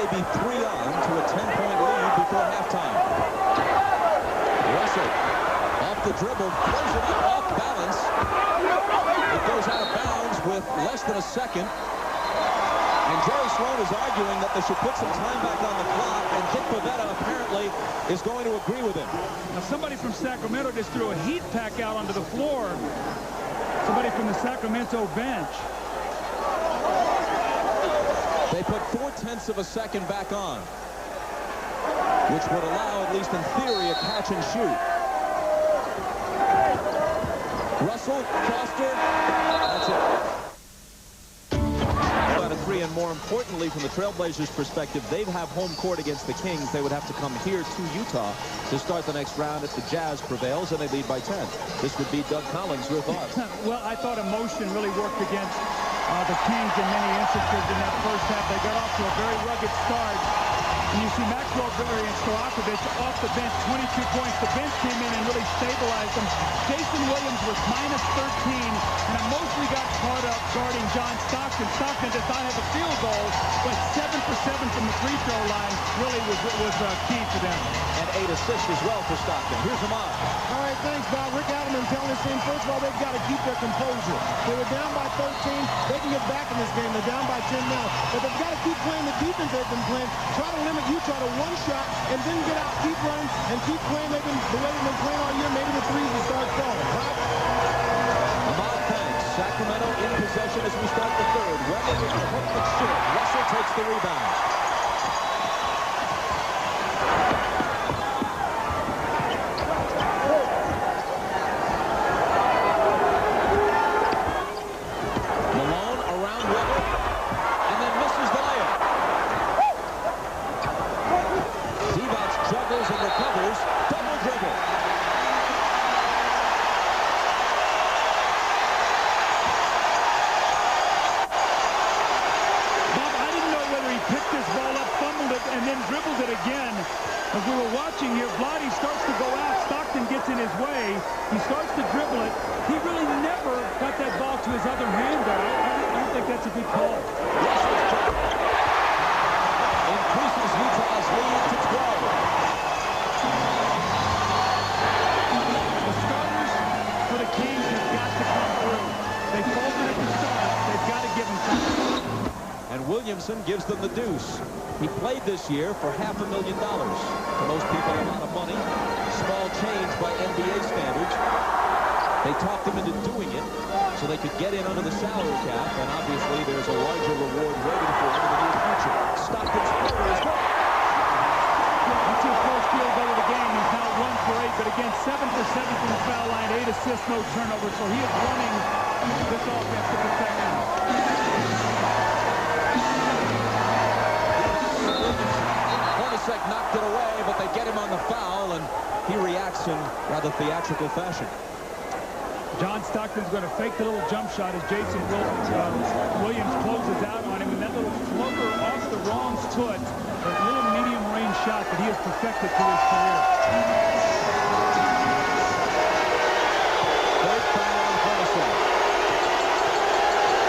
may be 3 on to a 10-point lead before halftime. Russell off the dribble, throws it up off balance. It goes out of bounds with less than a second. And Jerry Sloan is arguing that they should put some time back on the clock, and Dick Pavetta apparently is going to agree with him. Now, somebody from Sacramento just threw a heat pack out onto the floor. Somebody from the Sacramento bench. They put 0.4 of a second back on, which would allow, at least in theory, a catch and shoot. Russell, Foster, that's it. And more importantly, from the Trailblazers' perspective, they'd have home court against the Kings. They would have to come here to Utah to start the next round if the Jazz prevails, and they lead by 10. This would be Doug Collins' your thoughts. Well, I thought emotion really worked against the Kings in many instances in that first half. They got off to a very rugged start. And you see Maxwell Berry and Stojakovic off the bench, 22 points. The bench came in and really stabilized them. Jason Williams was -13, and Mosley got caught up guarding John Stockton. Stockton does not have a field goal, but 7 for 7 from the free throw line really was key for them. And 8 assists as well for Stockton. Here's Ahmad. All right, thanks, Bob. Rick Adelman telling us, first of all, they've got to keep their composure. They were down by 13. They can get back in this game. They're down by 10 now. But they've got to keep playing the defense they've been playing. Try to limit Utah to one shot and then get out, keep running, and keep playing the way they've been playing all year. Maybe the threes will start falling. Right? Ahmad, thanks. Sacramento in possession as we start the third. Weber with the hook but short. Russell takes the rebound. Malone around Weber and then misses the layup. Divac juggles and recovers. Double dribble. And then dribbled it again. As we were watching here, Vlade starts to go out. Stockton gets in his way. He starts to dribble it. He really never got that ball to his other hand, though. I don't think that's a good call. Increases Utah's lead to 12. The starters for the Kings have got to come through. They faltered at the start. They've got to give them something. And Williamson gives them the deuce. He played this year for $500,000. To most people, a lot of money. Small change by NBA standards. They talked him into doing it so they could get in under the salary cap, and obviously there's a larger reward waiting for him in the near future. Stockton's floater is good. That's his first field goal of the game. He's now 1 for 8, but again, 7 for 7 from the foul line, 8 assists, no turnovers, so he is running this offense to perfection. Knocked it away, but they get him on the foul, and he reacts in rather theatrical fashion. John Stockton's going to fake the little jump shot as Jason Williams closes out on him, and that little floater off the wrong foot, a little medium-range shot that he has perfected to his career. Third foul on Ferguson.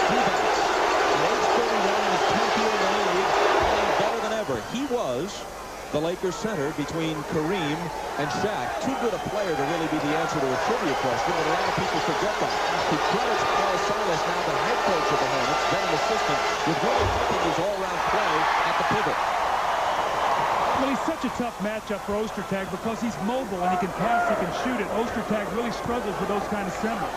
Divac, at age 31, is 10th year in the league, playing better than ever. He was the Lakers center between Kareem and Shaq. Too good a player to really be the answer to a trivia question, but a lot of people forget that. He credits Paul Silas, now the head coach of the Hornets, then an assistant, with really helping his all-around play at the pivot. Well, he's such a tough matchup for Ostertag because he's mobile and he can pass, he can shoot it. Ostertag really struggles with those kind of centers.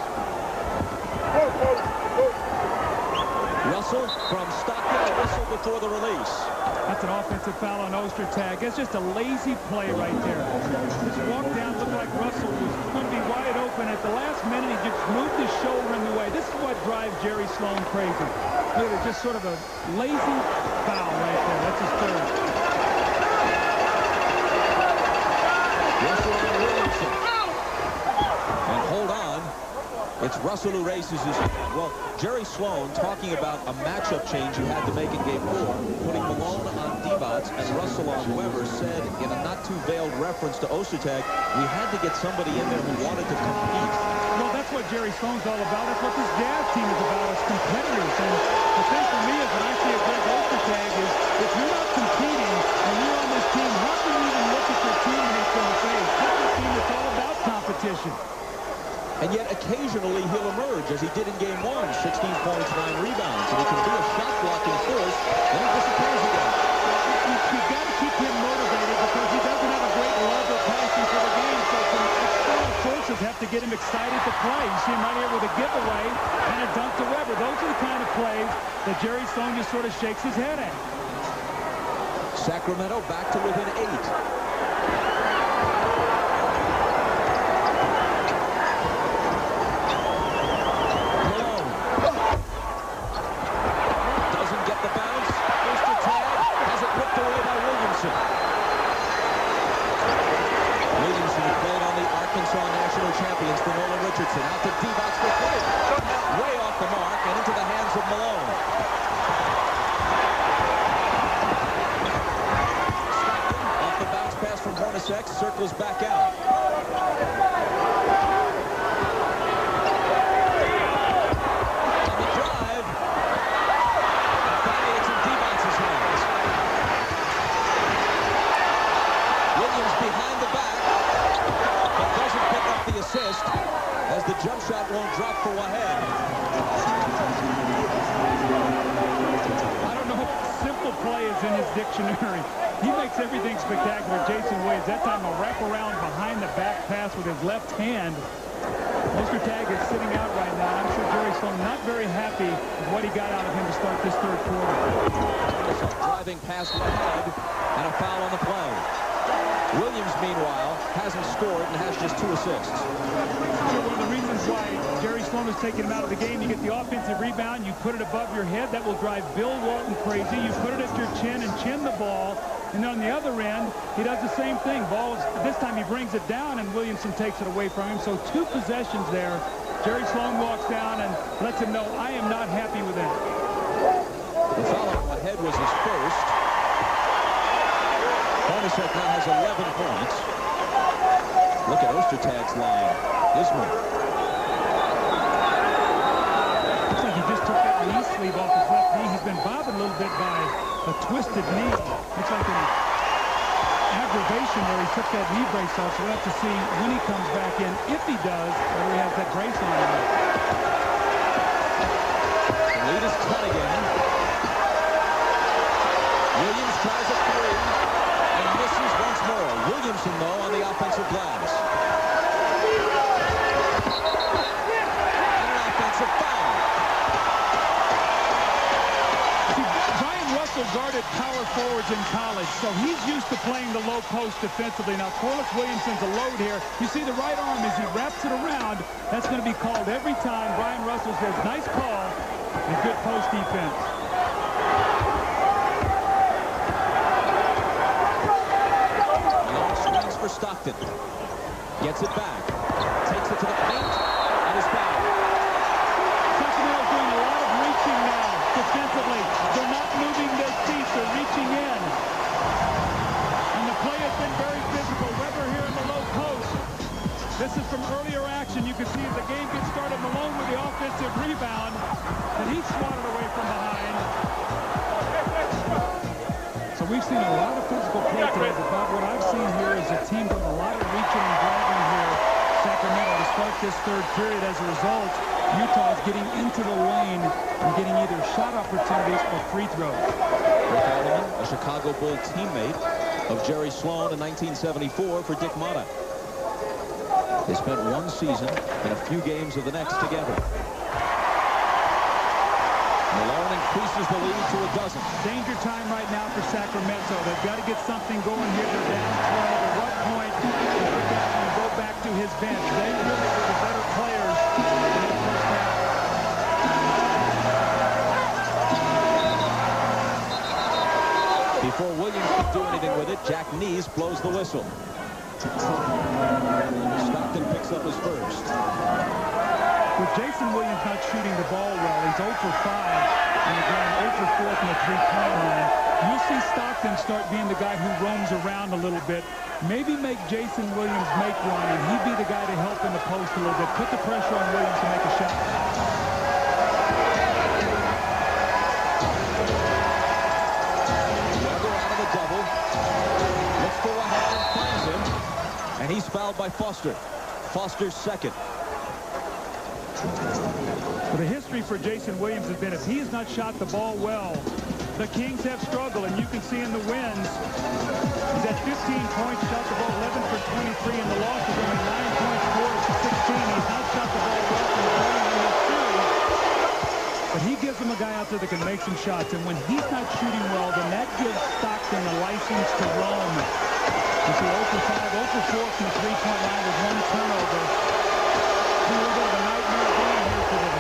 Russell from Stockton, a whistle before the release. That's an offensive foul on Ostertag. That's just a lazy play right there. Just walked down, looked like Russell was going to be wide open. At the last minute, he just moved his shoulder in the way. This is what drives Jerry Sloan crazy. Look at it, just sort of a lazy foul right there. That's his third. Russell and Williamson. And hold on. It's Russell who raises his hand. Well, Jerry Sloan talking about a matchup change you had to make in Game 4, putting Malone on Divac and Russell on Weber, said in a not-too-veiled reference to Ostertag, we had to get somebody in there who wanted to compete. Well, that's what Jerry Sloan's all about. That's what this Jazz team is about, as competitors. And the thing for me is when I see a Greg Ostertag is if you're not competing, occasionally he'll emerge, as he did in Game 1, 16 points, 9 rebounds. And he can be a shot-blocking force, then he disappears again. You've got to keep him motivated because he doesn't have a great love or passion for the game, so some external forces have to get him excited to play. You see him right here with a giveaway and a dunk to Weber. Those are the kind of plays that Jerry Sloan just sort of shakes his head at. Sacramento back to within 8. Out to D-box for three. Way off the mark and into the hands of Malone. Stockton off the bounce pass from Hornacek, circles back out. On the drive. And finally it's in D-box's hands. Williams behind the back, but doesn't pick up the assist, as the jump shot won't drop for Wahed. I don't know if simple play is in his dictionary. He makes everything spectacular. Jason Williams, that time a wraparound behind the back pass with his left hand. Ostertag is sitting out right now. I'm sure Jerry Sloan not very happy with what he got out of him to start this third quarter. Driving past Wahed and a foul on the play. Williams, meanwhile, hasn't scored and has just 2 assists. One of the reasons why Jerry Sloan is taking him out of the game, you get the offensive rebound, you put it above your head, that will drive Bill Walton crazy. You put it at your chin and chin the ball, and then on the other end, he does the same thing. This time he brings it down, and Williamson takes it away from him. So 2 possessions there. Jerry Sloan walks down and lets him know, I am not happy with that. The foul on Wahed was his first. Hornacek now has 11 points. Look at Ostertag's line. His move. Looks like he just took that knee sleeve off his left knee. He's been bothered a little bit by a twisted knee. Looks like an aggravation where he took that knee brace off. So we'll have to see when he comes back in, if he does, whether he has that brace on or not. The lead is 10 again. Williams tries a 3. Misses once more. Williamson, though, on the offensive glass. And an offensive foul. See, Brian Russell guarded power forwards in college, so he's used to playing the low post defensively. Now, Corliss Williamson's a load here. You see the right arm as he wraps it around. That's going to be called every time. Brian Russell says, nice call and good post defense. For Stockton. Gets it back. Takes it to the paint and is fouled. Sacramento's doing a lot of reaching now defensively. They're not moving their feet. They're reaching in. And the play has been very physical. Weber here in the low post. This is from earlier action. You can see as the game gets started, Malone with the offensive rebound. And he's swatted away from behind. So we've seen a lot of physical play today, but Bob, what I've seen here is a team doing a lot of reaching and driving here, Sacramento, to start this third period. As a result, Utah is getting into the lane and getting either shot opportunities or free throws. Rick Alderman, a Chicago Bull teammate of Jerry Sloan in 1974 for Dick Motta. They spent 1 season and a few games of the next together. Malone increases the lead to a dozen. Danger time right now for Sacramento. They've got to get something going here. They're down 12. At what point does Rick Allen go back to his bench? They really were the better players in that first half. Before Williams can do anything with it, Jack Nees blows the whistle. Stockton picks up his first. With Jason Williams not shooting the ball well, he's 0 for 5, and again 0 for 4 from the three-point line. You'll see Stockton start being the guy who roams around a little bit. Maybe make Jason Williams make one, and he'd be the guy to help in the post a little bit. Put the pressure on Williams to make a shot. Weber out of the double. Looks for Wahed and finds him. And he's fouled by Foster. Foster's second. Well, the history for Jason Williams has been if he has not shot the ball well, the Kings have struggled, and you can see in the wins, he's at 15 points, shot the ball 11 for 23, and the loss is only 9 points, 4 to 16. He's not shot the ball well from the beginning of this series, but he gives them a guy out there that can make some shots, and when he's not shooting well, then that gives Stockton a license to roam. You see 0 for 5, 0 for 4 from the three-point line with 1 turnover. A little bit of a nightmare game here for the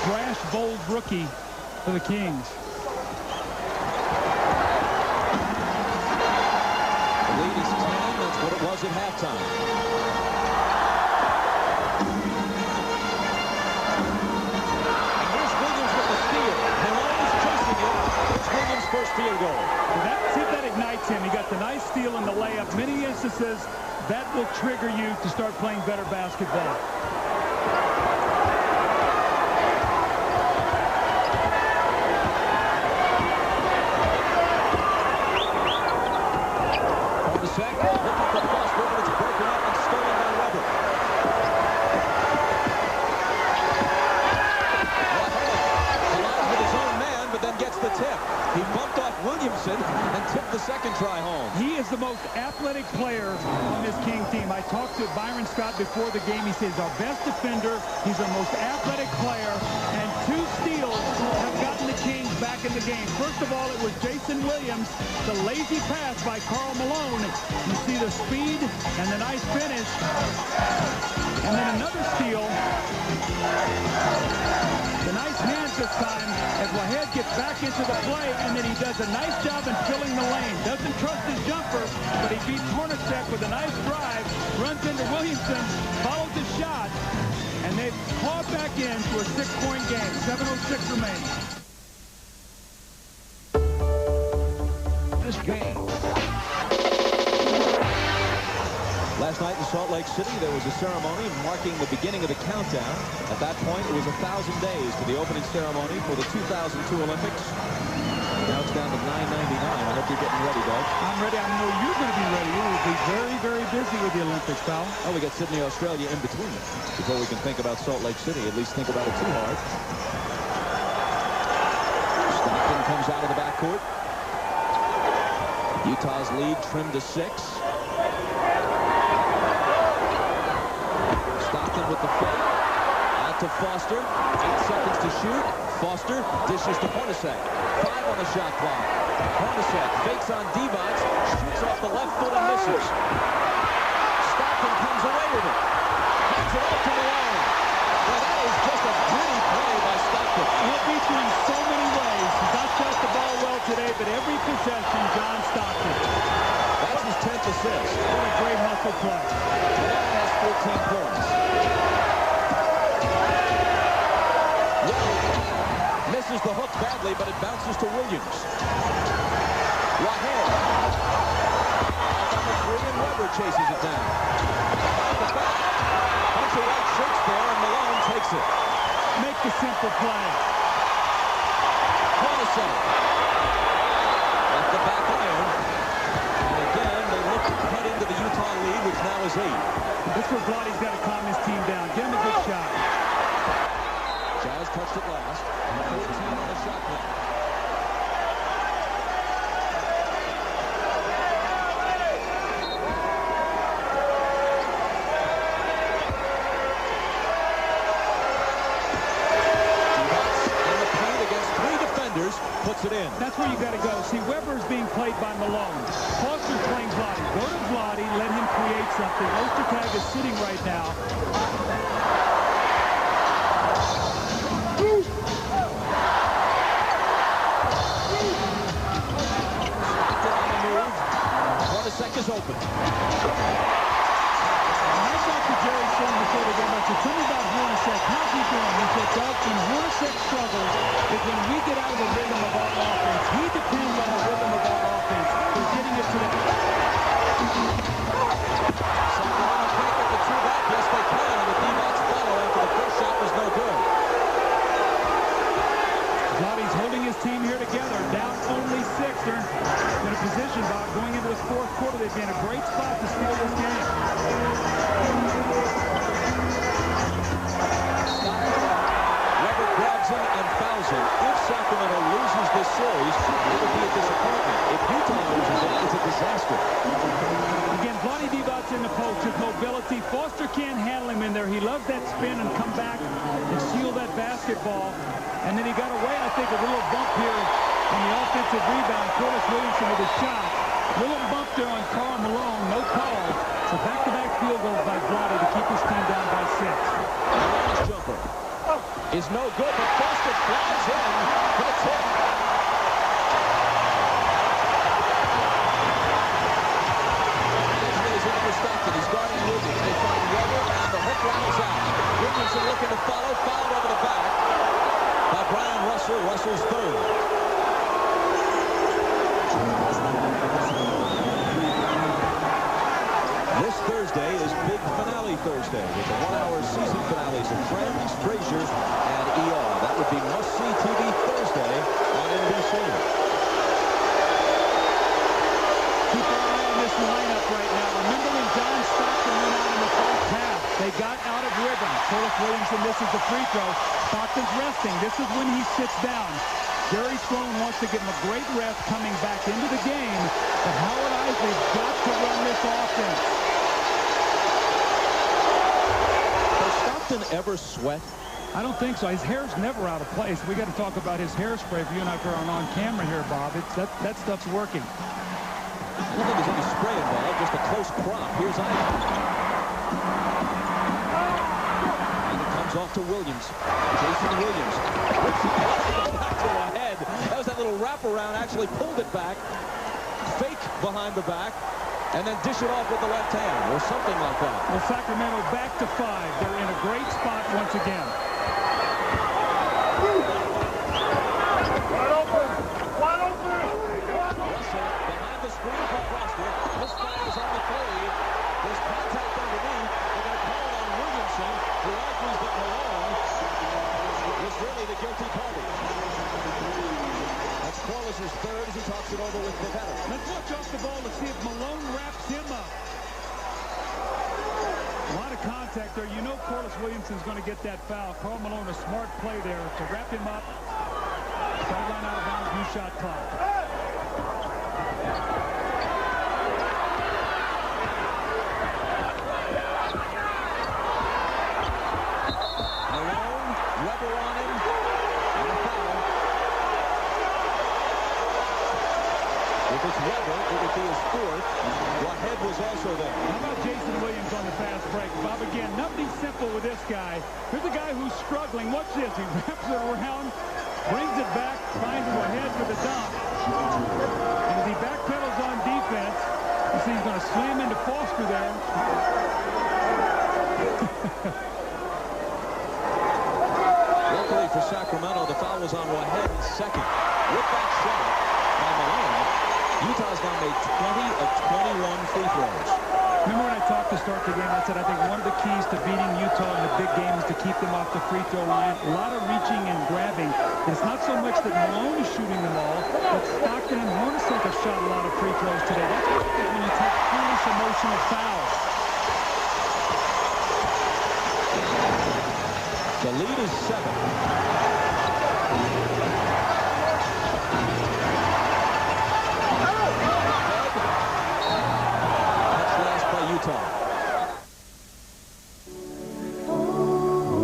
brash, bold rookie for the Kings. The lead is 10. That's what it was at halftime. And here's Williams with the steal. Malone's chasing it. It's Williams' first field goal. See if that ignites him. He got the nice steal in the layup. Many instances, that will trigger you to start playing better basketball. And tipped the second try home. He is the most athletic player on this King team. I talked to Byron Scott before the game. He says our best defender. He's our most athletic player. And 2 steals have gotten the Kings back in the game. First of all, it was Jason Williams, the lazy pass by Karl Malone. You see the speed and the nice finish. And then another steal. The nice hands this time as Wahed gets back into the play, and then he does a nice job in filling the lane. Doesn't trust his jumper, but he beats Hornacek with a nice drive, runs into Williamson, follows his shot, and they've clawed back into a 6-point game. 7:06 remaining. This game. Last night in Salt Lake City, there was a ceremony marking the beginning of the countdown. At that point, it was 1,000 days for the opening ceremony for the 2002 Olympics. Now it's down to 9:99. I hope you're getting ready, Doug. I'm ready. I know you're going to be ready. You will be very, very busy with the Olympics, pal. Oh, we got Sydney, Australia in between. Before we can think about Salt Lake City, at least think about it too hard. Stockton comes out of the backcourt. Utah's lead trimmed to 6. Stockton with the fake. Out to Foster. 8 seconds to shoot. Foster dishes to Hornacek. 5 on the shot clock. Hornacek fakes on Divac. Shoots off the left foot and misses. Stockton comes away with it. Hands it off to Malone. Well, that is just a gritty play by Stockton. He'll beat you in so many ways. He's not shot the ball well today, but every possession, John Stockton. That's his 10th assist. What a great hustle play. Malone has 14 points. Misses the hook badly, but it bounces to Williams. Wahed. Number 3, and Weber chases it down. The back. Bunch of white shirts there, and Malone takes it. Make the simple play. Hornacek. Off the back iron. And again, they look to cut into the Utah lead, which now is 8. This is where Vlade's got to calm his team down. Get him a good shot. Jazz touched it last. 14 on the shot clock. Puts it in. That's where you got to go. See, Weber's being played by Malone. Foster's playing Vlade. Go to Vlade, let him create something. Ostertag is sitting right now. Hornacek is open. I talked to Jerry Sloan before the game. I said, tell me about Hornacek. How's he doing? He said, Doug, when Hornacek struggles is when we get out of the rhythm of our offense. He depends on the rhythm of our offense. We're getting it to the... Sacramento can't get the 2 back. Yes, they can. And the D-backs follow after the first shot was no good. Vlade's holding his team here together. Down only 6. They're in a position, Bob, going into this 4th quarter. They'd be in a great spot to steal this game. Weber If Sacramento loses this series, it would be a disappointment. If Utah loses it, it's a disaster. Again, Vlade Divac's in the post. His mobility. Foster can't handle him in there. He loves that spin and come back and seal that basketball. And then he got away, I think, a little bump here on the offensive rebound. Corliss Williamson with a shot. Little bump there on Karl Malone. No call. So back-to-back field goals by Vlade to keep his team down by 6. Malone's jumper is no good, but Foster flies in for the tip. Anthony is in for Stockton. He's guarding Williams. They find Weber, and the hook rattles out. Williamson looking to follow. Fouled over the back by Brian Russell. Russell's third. This Thursday is Big Finale Thursday with the 1-hour season finales of Friends, Frasier, and ER. That would be must-see TV Thursday on NBC. Keep an eye on this lineup right now. Remember when John Stockton went out in the first half? They got out of rhythm. Corliss Williamson misses the free throw. Stockton's resting. This is when he sits down. Jerry Sloan wants to give him a great rest coming back into the game, but Howard Eisley's got to run this offense. Does Stockton ever sweat? I don't think so. His hair's never out of place. We got to talk about his hairspray for you and I for on camera here, Bob. That stuff's working. I don't think there's any spray involved, just a close crop. Here's Eisley. And it comes off to Williams. Jason Williams. Back to the head. That was that little wraparound. Actually pulled it back. Fake behind the back. And then dish it off with the left hand, or something like that. Well, Sacramento back to 5. They're in a great spot once again. Wide open! Wide open! Russell behind the screen from Foster. This foul is on the play. There's contact underneath. They're going to call it on Williamson, who argues that Malone was really the guilty party. That's Corliss's third as he talks it over with Pivetta. Let's watch off the ball to see if Malone wraps him up. A lot of contact there. You know Corliss Williamson's going to get that foul. Karl Malone, a smart play there to wrap him up. Sideline out of bounds, new shot clock. Malone, Weber on him, and a foul. If it's Weber, it would be his fourth. Wahed was also there. How about Jason Williams on the fast break? Bob, again, nothing simple with this guy. Here's a guy who's struggling. Watch this. He wraps it around, brings it back, finds Wahed for the dunk. And as he backpedals on defense, you see he's going to slam into Foster there. Luckily for Sacramento, the foul was on Wahed in second. With that shot by Malone, Utah's now made 20 of 21 free throws. Remember when I talked to start the game, I said I think one of the keys to beating Utah in the big game is to keep them off the free throw line. A lot of reaching and grabbing. It's not so much that Malone is shooting them all, but Stockton and Hornacek have shot a lot of free throws today. That's what happens when you take foolish emotional fouls. The lead is 7.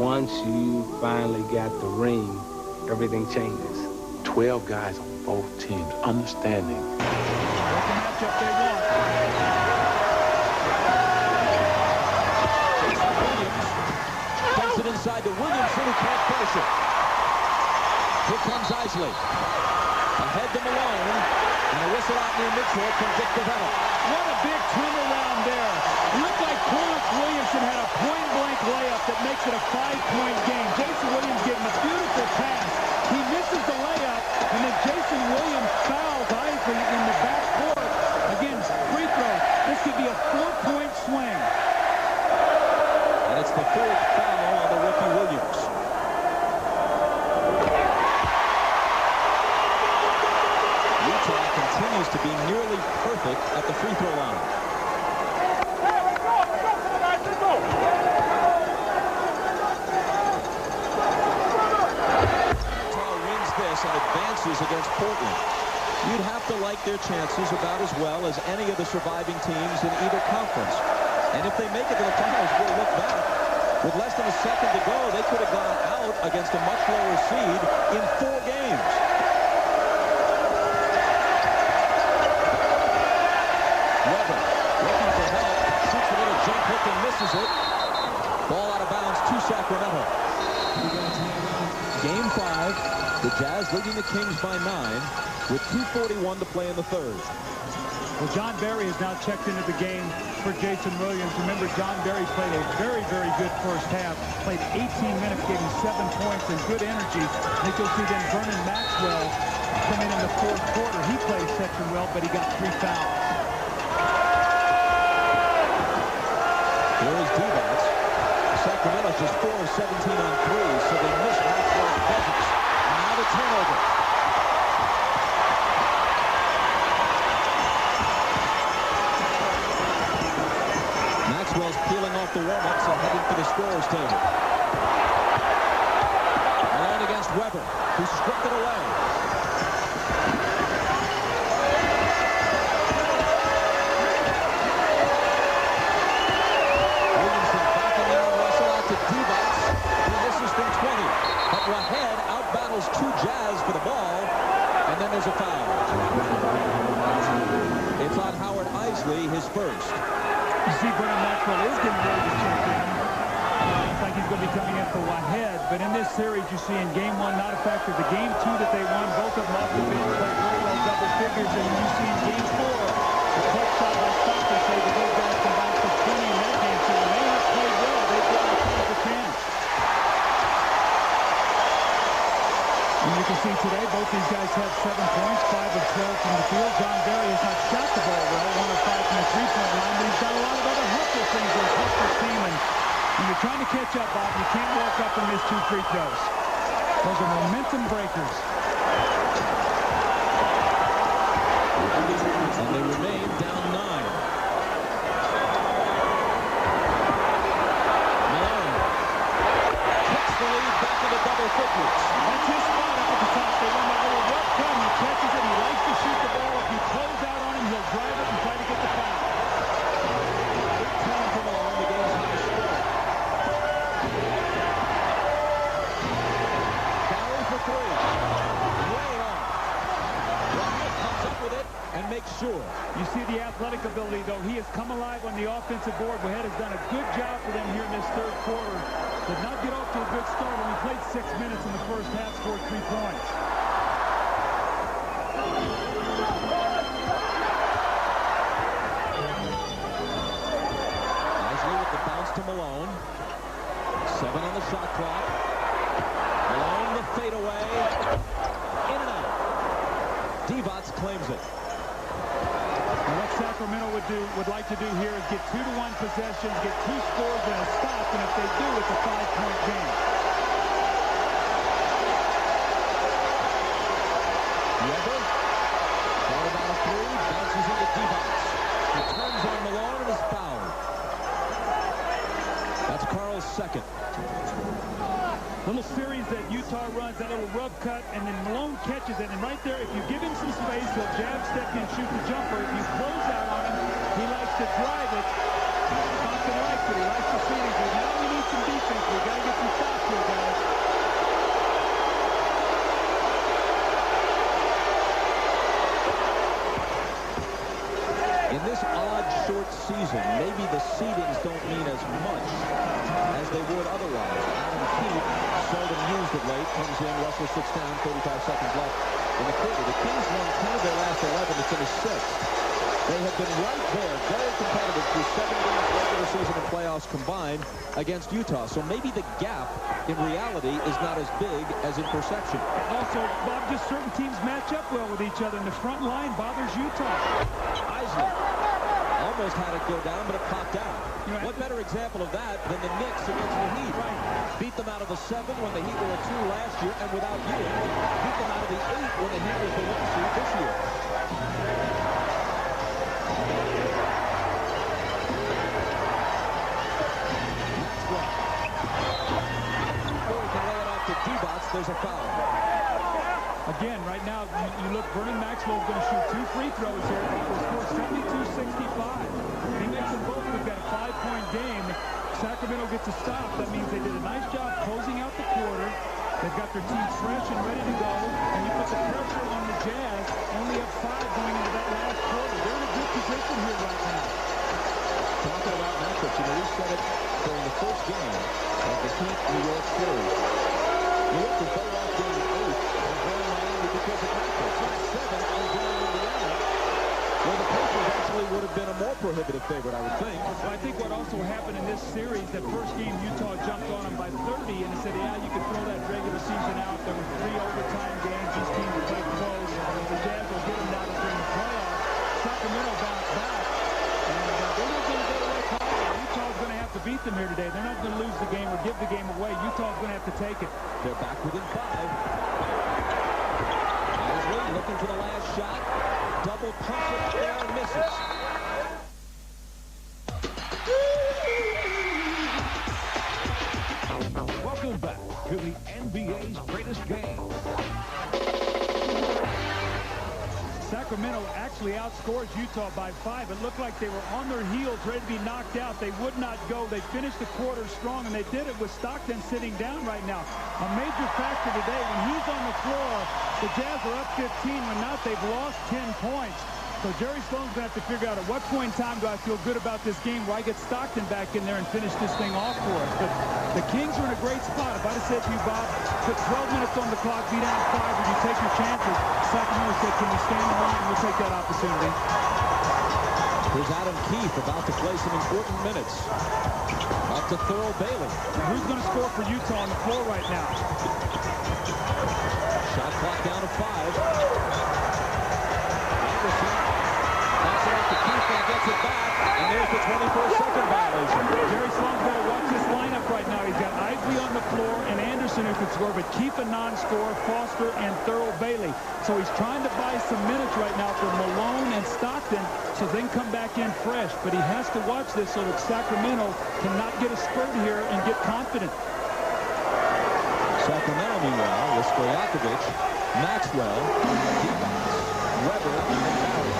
Once you finally got the ring, everything changes. 12 guys on both teams, understanding. That's the matchup they want. Williams takes it inside to Williamson, who can't finish it. Here comes Eisley. Ahead to Malone. And a whistle out near midcourt from Dick Pivetta. What a big turnaround there. It looked like Corliss Williamson had a point-blank layup that makes it a 5-point game. Jason Williams getting a beautiful pass. He misses the layup, and then Jason Williams fouls Eisley in the backcourt. Again, free throw. This could be a 4-point swing. And it's the fourth foul on the rookie Williams. Utah continues to be nearly perfect at the free throw line. this and advances against Portland, you'd have to like their chances about as well as any of the surviving teams in either conference. And if they make it to the finals, we'll look back. With less than a second to go, they could have gone out against a much lower seed in 4 games. Weber looking for help, shoots a little jump hook and misses it. Ball out of bounds to Sacramento. Game 5, the Jazz leading the Kings by 9 with 2:41 to play in the third. Well, John Barry has now checked into the game for Jason Williams. Remember, John Barry played a very, very good first half. Played 18 minutes, gave him 7 points and good energy. I think you'll see then Vernon Maxwell come in the fourth quarter. He played exceptionally well, but he got 3 fouls. Here is Divac. Sacramento's just 4 of 17 on 3, so they miss Maxwell's presence. Now the turnover. Maxwell's peeling off the warm-ups and heading for the scorer's table. Malone against Weber, who struck it away. Williamson backing Aaron Russell out to Divac. He misses from 20. But Wahed outbattles 2 Jazz for the ball, and then there's a foul. It's on Howard Isley, his first. You see Vernon Maxwell is getting ready to check in. Looks like he's going to be coming in for Wahed. But in this series, you see in Game 1, not a factor. The Game 2 that they won, both of them off the bench played very well, double figures. And you see in Game 4, the clutch shot by Stockton saved the those guys combined for 20 in that game. So when they have played well, they've given the teams a chance. And you can see today, both these guys have 7 points, 5 of 12 from the field. John Barry has not shot the ball well, 1 of 5 from the three-point line, but he's done a lot of other helpful things that have helped this team. And when you're trying to catch up, Bob, you can't walk up and miss 2 free throws. Those are momentum breakers. And they remain down 9. Malone kicks the lead back into double figures. That's his spot up at the top. They run that little rough cut. He catches it. He likes to shoot the ball. If you close out on him, he'll drive it and try to get the foul. 8-10 for Malone, the game's high score. Barry for 3. Way off. Rocket comes up with it and makes sure. You see the athletic ability, though. He has come alive on the offensive board. Wahed has done a good job for them here in this third quarter. Did not get off to a good start. Only played 6 minutes in the first half, scored 3 points. Isley with the bounce to Malone. 7 on the shot clock. Malone the fadeaway. In and out. Divac claims it. And what Sacramento would like to do here is get 2-to-1 possessions, get 2 scores and a stop, and if they do, it's a 5-point game. Weber, thought about a 3, bounces into Divac. He turns on Malone and is fouled. That's Carl's second. Little series that Utah runs, that little rub cut, and then Malone catches it. And right there, if you give him some space, he'll jab, step in, shoot the jumper. If you close out on him, he likes to drive it. Stockton likes it. He likes to see it. He says, now we need some defense. We've got to get some stops here, guys. In this odd, short season, maybe the seedings don't mean as much as they would otherwise. Adam Keith, seldom used of late, comes in, Russell sits down, 35 seconds left in the quarter. The Kings won 10 of their last 11 to finish 6th. They have been right there, very competitive through 7 games, regular season and playoffs combined against Utah. So maybe the gap in reality is not as big as in perception. Also, Bob, just certain teams match up well with each other, and the front line bothers Utah. Isley almost had it go down, but it popped out. What better example of that than the Knicks against the Heat? Right. Beat them out of the 7 when the Heat were a 2 last year, and without Ewing, beat them out of the 8 when the Heat was the 1 seed this year. Before he can lay it off to Divac, there's a foul. Again, right now, you look, Vernon Maxwell's going to shoot 2 free throws here. He'll score 72-65. He makes them both. We've got a 5-point game. Sacramento gets a stop. That means they did a nice job closing out the quarter. They've got their team fresh and ready to go. And you put the pressure on the Jazz, only up 5 going into that last quarter. They're in a good position here right now. Talking about matchups, you know, we said it during the first game of the Heat New York series. New York was better off getting 8 and going Miami because of matchups. Not 7 and going Indiana, where the Pacers actually would have been a more prohibitive favorite, I would think. Well, I think what also happened in this series, that first game, Utah jumped on them by 30 and said, yeah, you could throw that regular season out. There were 3 overtime games. These teams were played close. The Jazz will get them down during the playoffs. Sacramento bounced back. And they're not going to go away calling. Utah's going to have to beat them here today. They're not going to lose the game or give the game away. Utah's going to have to take it. They're back within 5. Mosley looking for the last shot. Double punch it there and misses. Welcome back to the NBA's greatest game. Sacramento actually outscores Utah by 5. It looked like they were on their heels, ready to be knocked out. They would not go. They finished the quarter strong, and they did it with Stockton sitting down right now. A major factor today, when he's on the floor, the Jazz are up 15. When not, they've lost 10 points. So Jerry Sloan's going to have to figure out at what point in time do I feel good about this game where I get Stockton back in there and finish this thing off for us. But the Kings are in a great spot. If I'd have said to you, Bob, put 12 minutes on the clock, be down 5, would you take your chances? Sacramento said, can we stand the line? We'll take that opportunity. Here's Adam Keefe about to play some important minutes. Up to Thurl Bailey. Now who's going to score for Utah on the floor right now? Shot clock down to 5. Anderson knocks it off to Keefe and gets it back. And there's the 24-second violation. Jerry Sloan's got to watch this lineup right now. He's got Isley on the floor and Anderson who can score, but Keefe a non-scorer, Foster and Thurl Bailey. So he's trying to buy some minutes right now for Malone and Stockton so they can come back in fresh. But he has to watch this so that Sacramento cannot get a spurt here and get confident. Sacramento, meanwhile, with Stojakovic, Maxwell, Weber, and Barry.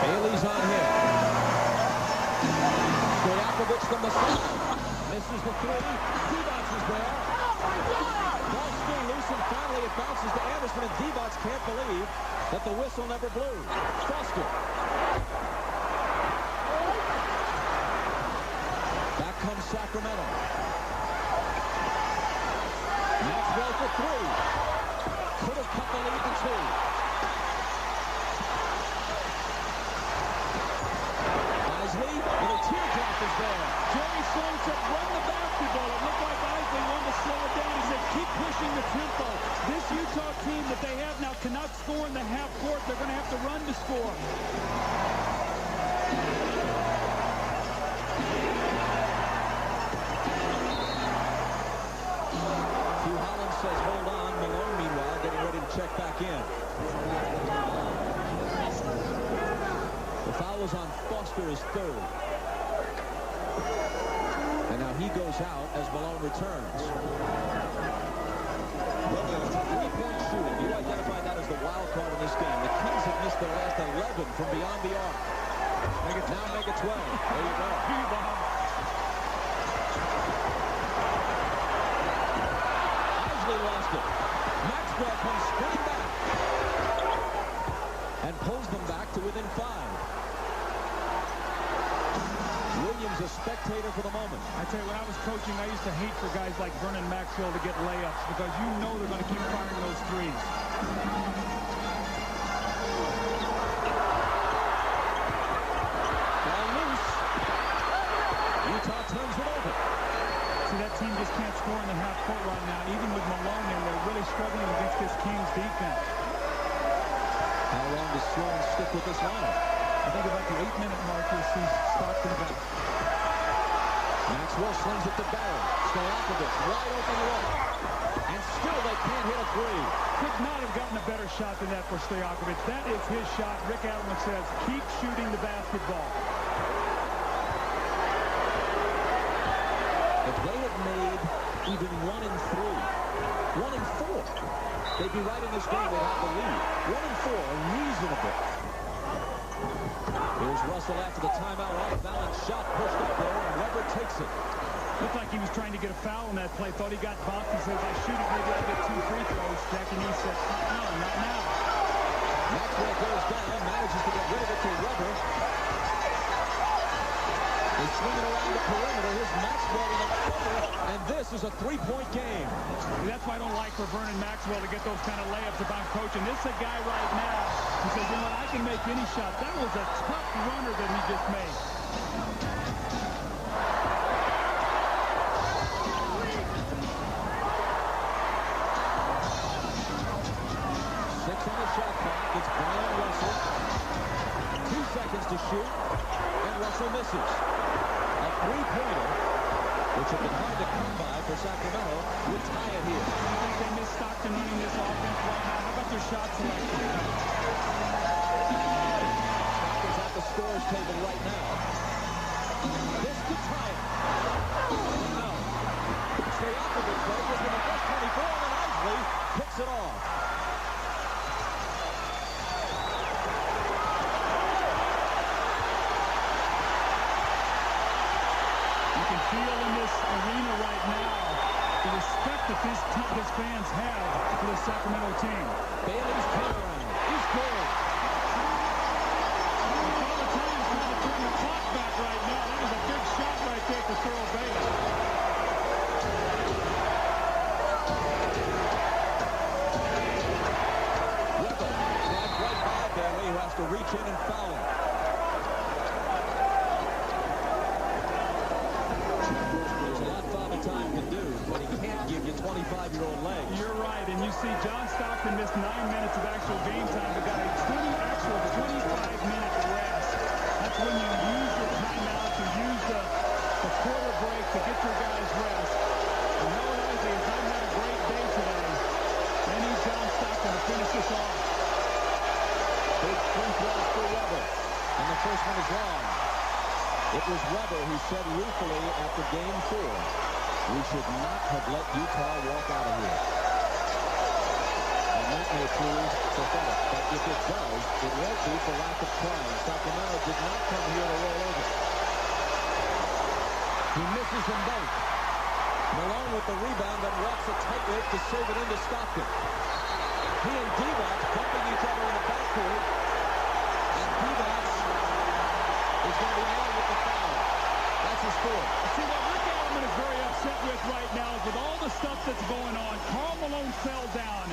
Bailey's on him. Stojakovic from the side. Misses the 3. Divac is there. Ball still loose, and finally it bounces to Anderson, and Divac can't believe that the whistle never blew. Foster. Back comes Sacramento. Maxwell for 3. Could have cut the lead to 2. Isley, little teardrop is there. Jerry Sloan said, run the basketball. It looked like Isley wanted to slow it down. He said, keep pushing the tempo. This Utah team that they have now cannot score in the half court. They're going to have to run to score. Says hold on. Malone, meanwhile, getting ready to check back in. The foul is on Foster, his 3rd. And now he goes out as Malone returns. Well, there's 3-point shooting. You identified that as the wild card in this game. The Kings have missed their last 11 from beyond the arc. Now make it 12. There you go. Lost it. Maxwell comes sprinting back and pulls them back to within 5. Williams a spectator for the moment. I tell you, when I was coaching, I used to hate for guys like Vernon Maxwell to get layups because you know they're going to keep firing those threes. Ball loose. Utah turns it over. See, that team just can't score in the half court right now. Even with Malone in, they're really struggling against this Kings defense. How long does Sloan stick with this lineup? I think about the 8-minute mark, you'll see Stockton back. Maxwell slings it to Barry. Stojakovic, wide open look. And still they can't hit a 3. Could not have gotten a better shot than that for Stojakovic. That is his shot. Rick Adelman says, keep shooting the basketball. even 1-3. 1-4. They'd be right in this game. They'd have the lead. 1-4, reasonable. Here's Russell after the timeout. Off-balance shot pushed up there, and Weber takes it. Looked like he was trying to get a foul on that play. Thought he got bumped. He says, I shoot it, maybe I'll get 2 free throws. Jackie Nee said, no, not now. Maxwell goes down, manages to get rid of it to Weber. He's swinging around the perimeter. Here's Maxwell in the cover, and this is a 3-point game. That's why I don't like for Vernon Maxwell to get those kind of layups if I'm coaching. This is a guy right now who says, you know what, I can make any shot. That was a tough runner that he just made. Shot clock. It's Brian Russell. 2 seconds to shoot, and Russell misses. A three-pointer, which had been hard to come by for Sacramento, would tie it here. I think they missed Stockton running this offense right now. How about their shot selection? Stockton's at the scores table right now. This could tie it. No. Stojakovic, though, was in the first 24, and Isley picks it off. Feel in this arena right now the respect that his fans have for the Sacramento team. Bailey's turnaround. He's good. All the time trying to turn the clock back right now. That was a big shot right there for Thurl Bailey. Weber snapped right by Bailey, who has to reach in and foul him. Time can do, but he can't give you 25-year-old legs. You're right, and you see John Stockton missed 9 minutes of actual game time. They got a 25-minute rest. That's when you use your timeouts, you use the quarter break to get your guys rest. And Howard Isley has not had a great day today. They need John Stockton to finish this off. Big free throws for Weber, and the first one is long. It was Weber who said ruefully after Game 4, we should not have let Utah walk out of here. And that may prove pathetic, but if it does, it won't be for lack of trying. Sacramento did not come here to roll over. He misses them both. Malone with the rebound, then walks a tightrope to serve it into Stockton. He and Divac bumping each other in the backcourt, and Divac is going to be nailed with the foul. That's his fourth. See, what Rick Allen is very upset with right now is with all the stuff that's going on. Karl Malone fell down.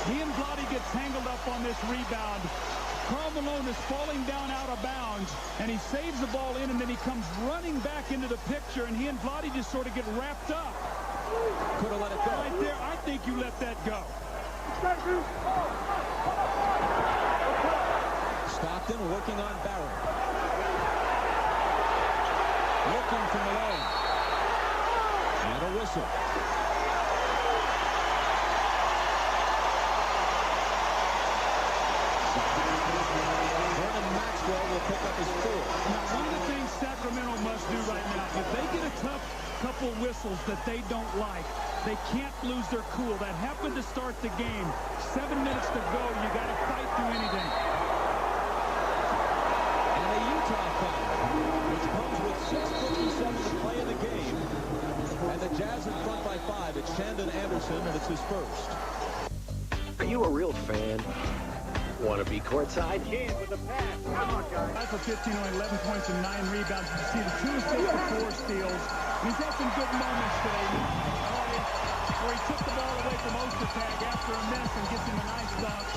He and Vlade gets tangled up on this rebound. Karl Malone is falling down out of bounds, and he saves the ball in, and then he comes running back into the picture, and he and Vlade just sort of get wrapped up. Could have let it go. Right there, I think you let that go. Stockton working on Barrett. Looking for Malone. And a whistle. Vernon Maxwell will pick up his fourth. Now, one of the things Sacramento must do right now, if they get a tough couple whistles that they don't like, they can't lose their cool. That happened to start the game. 7 minutes to go. You got to fight through anything. And a Utah foul, which comes with 6:57 to play in the game. And the Jazz in front by 5. It's Shandon Anderson, and it's his first. Are you a real fan? Want to be courtside? Again with a pass. Come on, guys. 5 for 15 on 11 points and 9 rebounds. You see the 2 assists and 4 steals. He's had some good moments today. Where he took the ball away from Ostertag after a miss and gets him a nice dunk.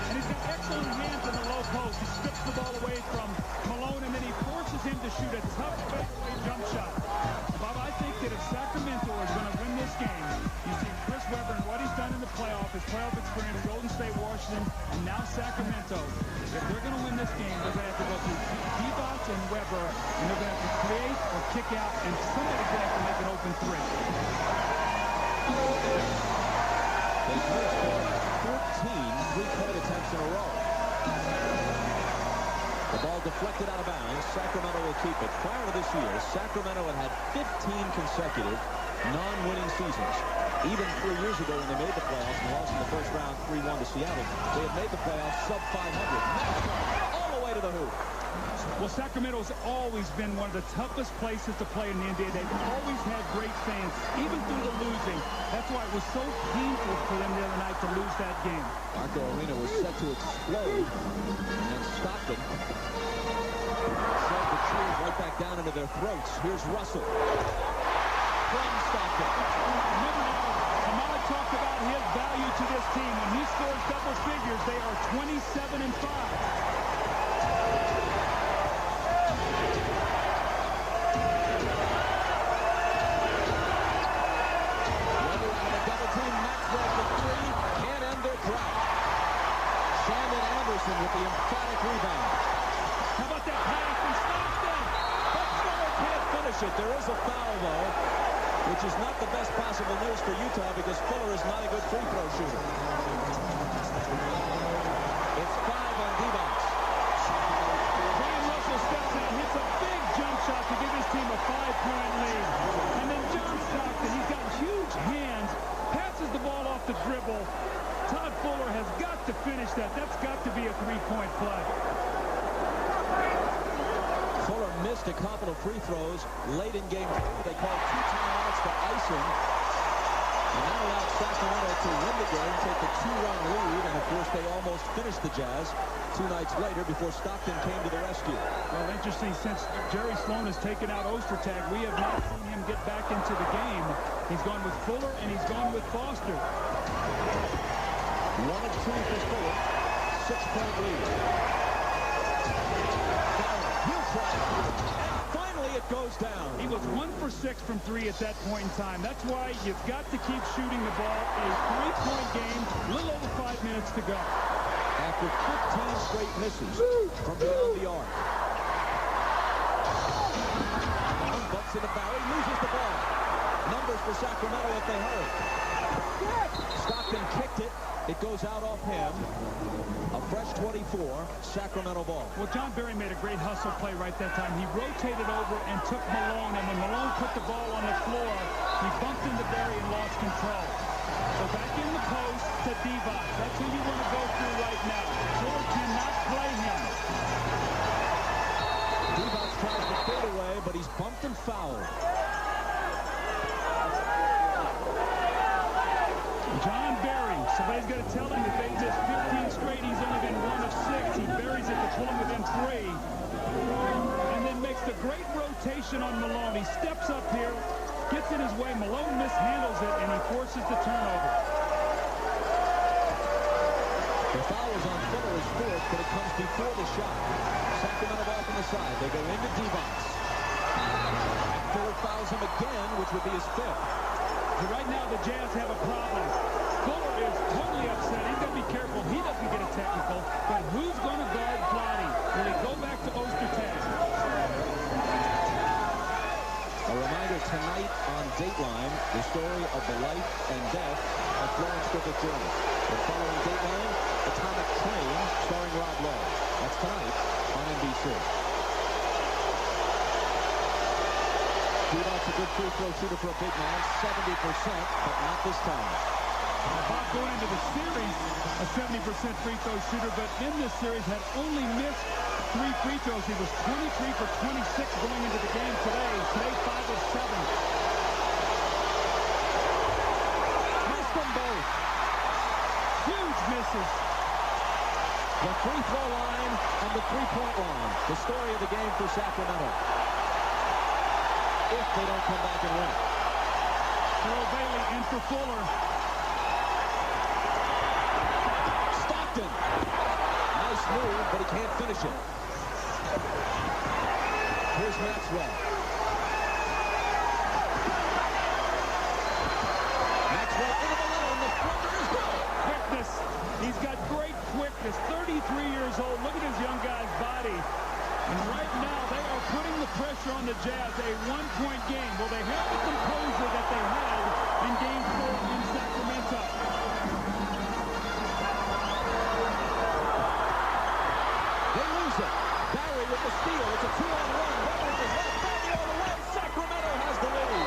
And he's got excellent hands in the low post. He strips the ball away from Malone, and then he forces him to shoot a tough fadeaway jump shot. Bob, I think that if Sacramento is going to win this game, you see Chris Webber and what he's done in the playoff, his playoff experience, Golden State, Washington, and now Sacramento. If they're going to win this game, they're going to have to go through Divac and Webber, and they're going to have to create or kick out, and somebody's going to have to make an open three. They missed 14 three-point attempts in a row. The ball deflected out of bounds. Sacramento will keep it. Prior to this year, Sacramento had 15 consecutive non-winning seasons. Even 3 years ago when they made the playoffs and lost in the first round 3-1 to Seattle, they had made the playoffs sub-500. All the way to the hoop. Well, Sacramento's always been one of the toughest places to play in the NBA. They've always had great fans, even through the losing. That's why it was so painful for them the other night to lose that game. Arco Arena was set to explode, and then Stockton shoved the cheers right back down into their throats. Here's Russell from Stockton. Remember now, Kamala talked about his value to this team. When he scores double figures, they are 27-5. With the emphatic rebound. How about that pass from Stockton? But Fuller can't finish it. There is a foul, though, which is not the best possible news for Utah because Fuller is not a good free throw shooter. It's 5 on D-Box. Brian Russell steps out, hits a big jump shot to give his team a 5-point lead. And then John Stockton, he's got huge hands, passes the ball off the dribble. Todd Fuller has got to finish that. That's got to be a 3-point play. Fuller missed a couple of free throws late in game 2. They called 2 timeouts to ice him. And that allowed Sacramento to win the game, take a 2-run lead. And, of course, they almost finished the Jazz 2 nights later before Stockton came to the rescue. Well, interesting, since Jerry Sloan has taken out Ostertag, we have not seen him get back into the game. He's gone with Fuller and he's gone with Foster. 1 of 2 for Fuller. 6-point lead. He'll try. And finally it goes down. He was 1 for 6 from 3 at that point in time. That's why you've got to keep shooting the ball. A 3-point game, a little over 5 minutes to go. After 15 straight misses from beyond the arc. Bumps into Barry, loses the ball. Numbers for Sacramento if they hurry. Stockton kicked it. It goes out off him. A fresh 24, Sacramento ball. Well, John Barry made a great hustle play right that time. He rotated over and took Malone, and when Malone put the ball on the floor, he bumped into Barry and lost control. So back in the post to Divac. That's who you want to go through right now. Fuller cannot play him. Divac tries to fade away, but he's bumped and fouled. John Barry, somebody's got to tell him that they missed 15 straight. He's only been 1 of 6. He buries it to pull him within 3. And then makes the great rotation on Malone. He steps up here, gets in his way. Malone mishandles it, and he forces the turnover. The foul is on Fuller as 4th, but it comes before the shot. Sacramento ball from the side. They go into D-Box. Fuller fouls him again, which would be his 5th. Right now, the Jazz have a problem. Fuller is totally upset. He's got to be careful. He doesn't get a technical. But who's going to guard Vlade? Will he go back to Ostertag? A reminder tonight on Dateline, the story of the life and death of Florence Griffith Jones. And following Dateline, Atomic Train, starring Rob Lowe. That's tonight on NBC. Divac's a good free throw shooter for a big man, 70%, but not this time. Bob going into the series, a 70% free throw shooter, but in this series had only missed 3 free throws. He was 23 for 26 going into the game today. Today, 5 of 7. Missed them both. Huge misses. The free throw line and the 3-point line. The story of the game for Sacramento. If they don't come back and win it. Earl Bailey in for Fuller. Stockton. Nice move, but he can't finish it. Here's Maxwell. Maxwell into the lane. The floater is good. Quickness. He's got great quickness. 33 years old. Look at his young guy's body. And right now, they are putting the pressure on the Jazz. A 1-point game. Will they have the composure that they had in Game 4 in Sacramento? They lose it. Barry with the steal. It's a 2-on-1. Weber with his left. Barry all the way. Sacramento has the lead.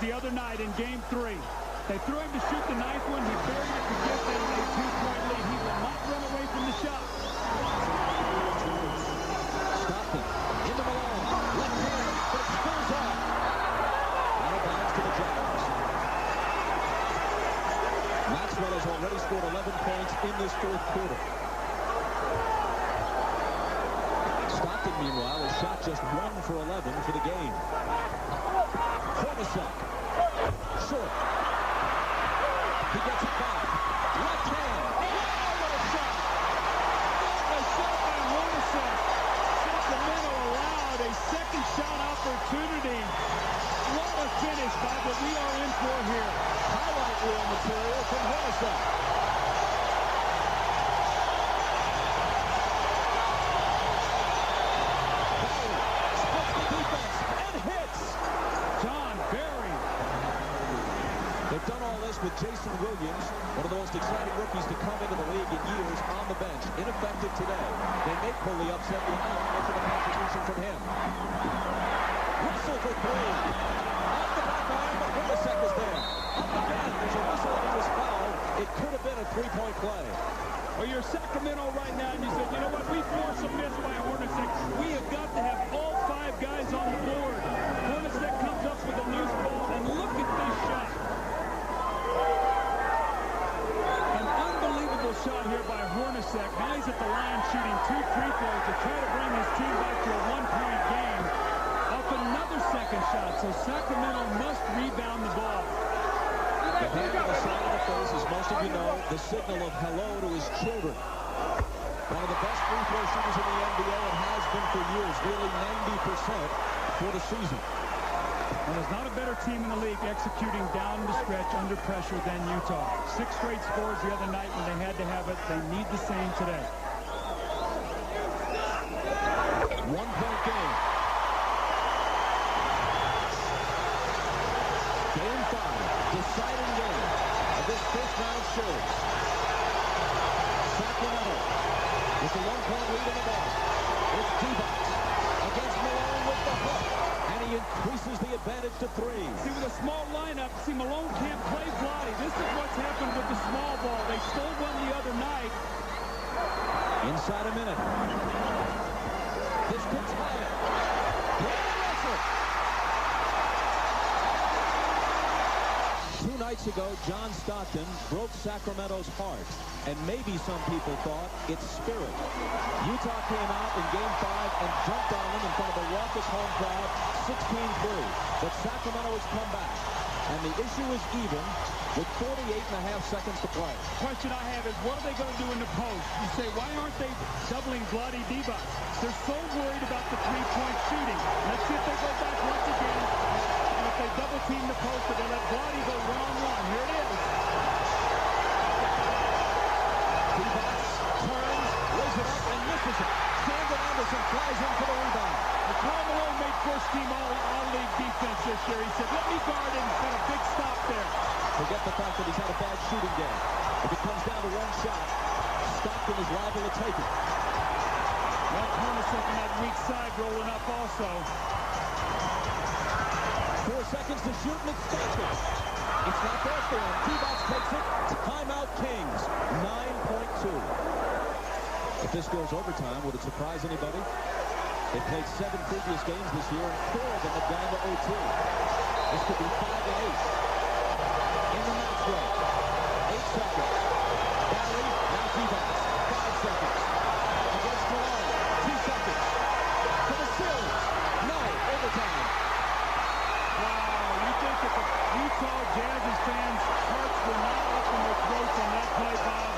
the other night in Game 3. They threw him to shoot the ninth one. He buried it to give them a 2-point lead. He will not run away from the shot. Stockton into Malone. Left hand, but it spills off. Out of bounds to the Jazz. Maxwell has already scored 11 points in this fourth quarter. Stockton, meanwhile, has shot just 1 for 11 for the game. Hornacek. Short. He gets it back. Left hand. Oh, what a shot! What a shot by Hornacek. Sacramento allowed a second shot opportunity. What a finish by what we are in for here. Highlight reel material from Hornacek. They've done all this with Jason Williams, one of the most exciting rookies to come into the league in years, on the bench. Ineffective today. They may pull the upset behind after the contribution from him. Russell for three. Off the back iron, but Hornacek is there. Up again. There's a whistle and he was fouled. It could have been a three-point play. Well, you're Sacramento right now, and you said, you know what, we force a miss by Hornacek. We have got to have all 5 guys on the board. Hornacek comes up with a loose ball, and look at this shot. An unbelievable shot here by Hornacek. Now he's at the line shooting 2 free throws to try to bring his team back to a 1-point game. Up another second shot, so Sacramento must rebound the ball. The hand on the side of the face, as most of you know, the signal of hello to his children. One of the best free throw shooters in the NBA and has been for years, nearly 90% for the season. And there's not a better team in the league executing down the stretch under pressure than Utah. 6 straight scores the other night when they had to have it. They need the same today. 1-point game. Game 5, deciding game of this first-round series. Sacramento with the 1-point lead in the ball. It's D-Box against Malone with the hook. And he increases the advantage to 3. See, with a small lineup, see, Malone can't play Vlade. This is what's happened with the small ball. They stole one the other night. Inside a minute. This could tie it. Russell. 2 nights ago, John Stockton broke Sacramento's heart. And maybe some people thought it's spirit. Utah came out in Game 5 and jumped on them in front of a raucous home crowd, 16-3. But Sacramento has come back. And the issue is even with 48.5 seconds to play. Question I have is, what are they going to do in the post? You say, why aren't they doubling Bloody D-Box? They're so worried about the 3-point shooting. Let's see if they go back once again. And if they double team the post, or they let Bloody go one-on-one. Here it is. D-Box turns, lays it up, and misses it. Sandon Anderson flies in for the rebound. Karl Malone made first-team all-league defense this year. He said, let me guard him. Got a big stop there. Forget the fact that he's had a bad shooting game. If it comes down to one shot, Stockton is liable to take it. Well, Hornacek on that weak side rolling up also. 4 seconds to shoot, and it's Stockton. It's not there for him. D-Box takes it. Timeout Kings. 9.2. If this goes overtime, would it surprise anybody? They've played 7 previous games this year, and 4 of them have gone to OT. This could be 5-8. In the match break. 8 seconds. Barry, now D-Box. 5 seconds. Against Malone. 2 seconds. For the series. No, overtime. Wow, you think that the Utah Jazz's fans' hearts were not up in their throats on that play, Bob?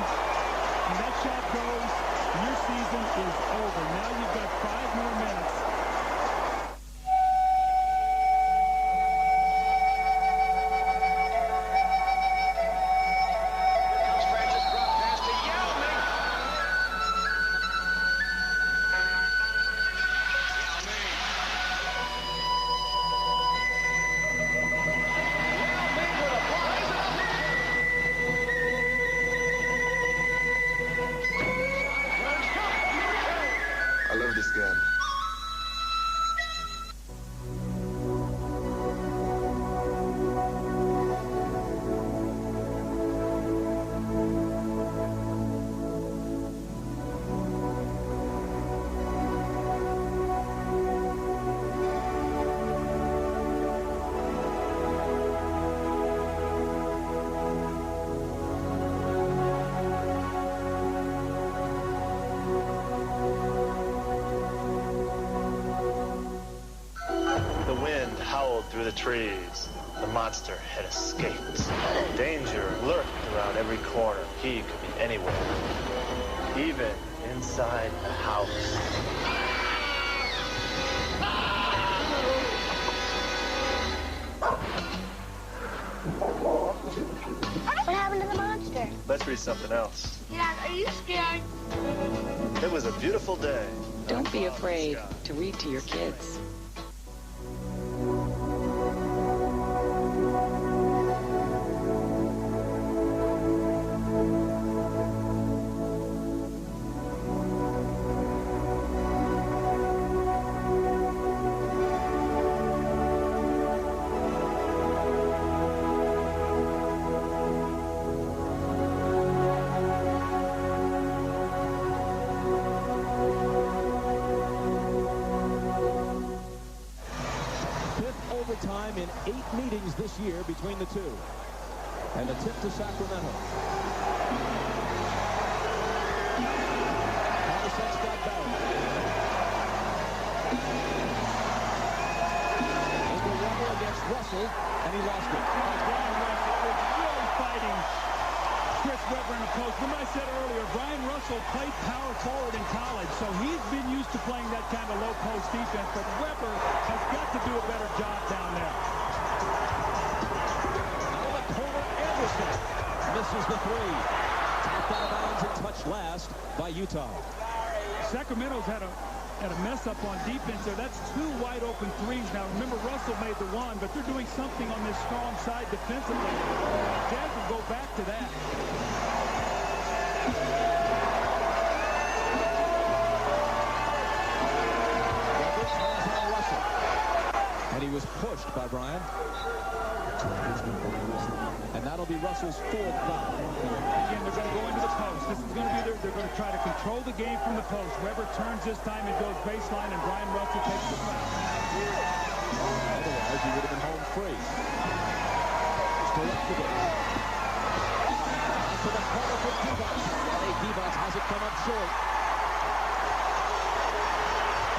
And that shot goes, your season is over. Now you've got 5 more minutes. the trees. The monster had escaped. Danger lurked around every corner. He could be anywhere, even inside the house. What happened to the monster? Let's read something else. Dad, are you scared? It was a beautiful day. Don't be afraid to read to your kids. Overtime in 8 meetings this year between the two. And the tip to Sacramento. Anderson's got Barrett. Into Weber against Russell, and he lost it. Brian Russell was really fighting Chris Weber in the post. Remember I said earlier, Brian Russell played power forward in college, so he's been used to playing that kind of low post defense, but Weber has got to do a better job down there. Out of the corner, Anderson misses the three. Tapped out of bounds and touched last by Utah. Sacramento's had a mess up on defense there. That's 2 wide open threes. Now remember, Russell made the one, but they're doing something on this strong side defensively. Jazz will go back to that. And he was pushed by Brian. And that'll be Russell's 4th foul. Again, they're going to go into the post. This is going to be they're going to try to control the game from the post. Weber turns this time and goes baseline, and Brian Russell takes the foul. Otherwise, he would have been home free. Still up to it. To the corner for Divac. Divac has it come up short.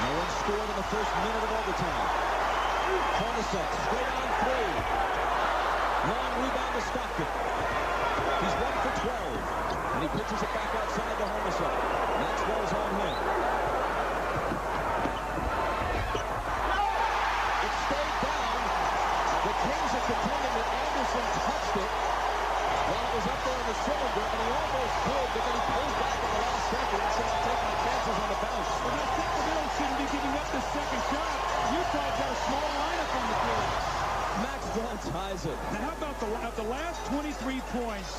No one scored in the first minute of overtime. Hornacek straight on 3. Long rebound to Stockton. He's 1 for 12. And he pitches it back outside to Hornacek. Maxwell's on him. It stayed down. The Kings are contending that Anderson touched it while it was up there in the cylinder, and he almost did, but then he pulled back at the last second and said, I'll take my chances on the bounce. Well, now Sacramento shouldn't be giving up the second shot. Utah's got a small lineup on the field. Maxwell ties it. Now, how about the last 23 points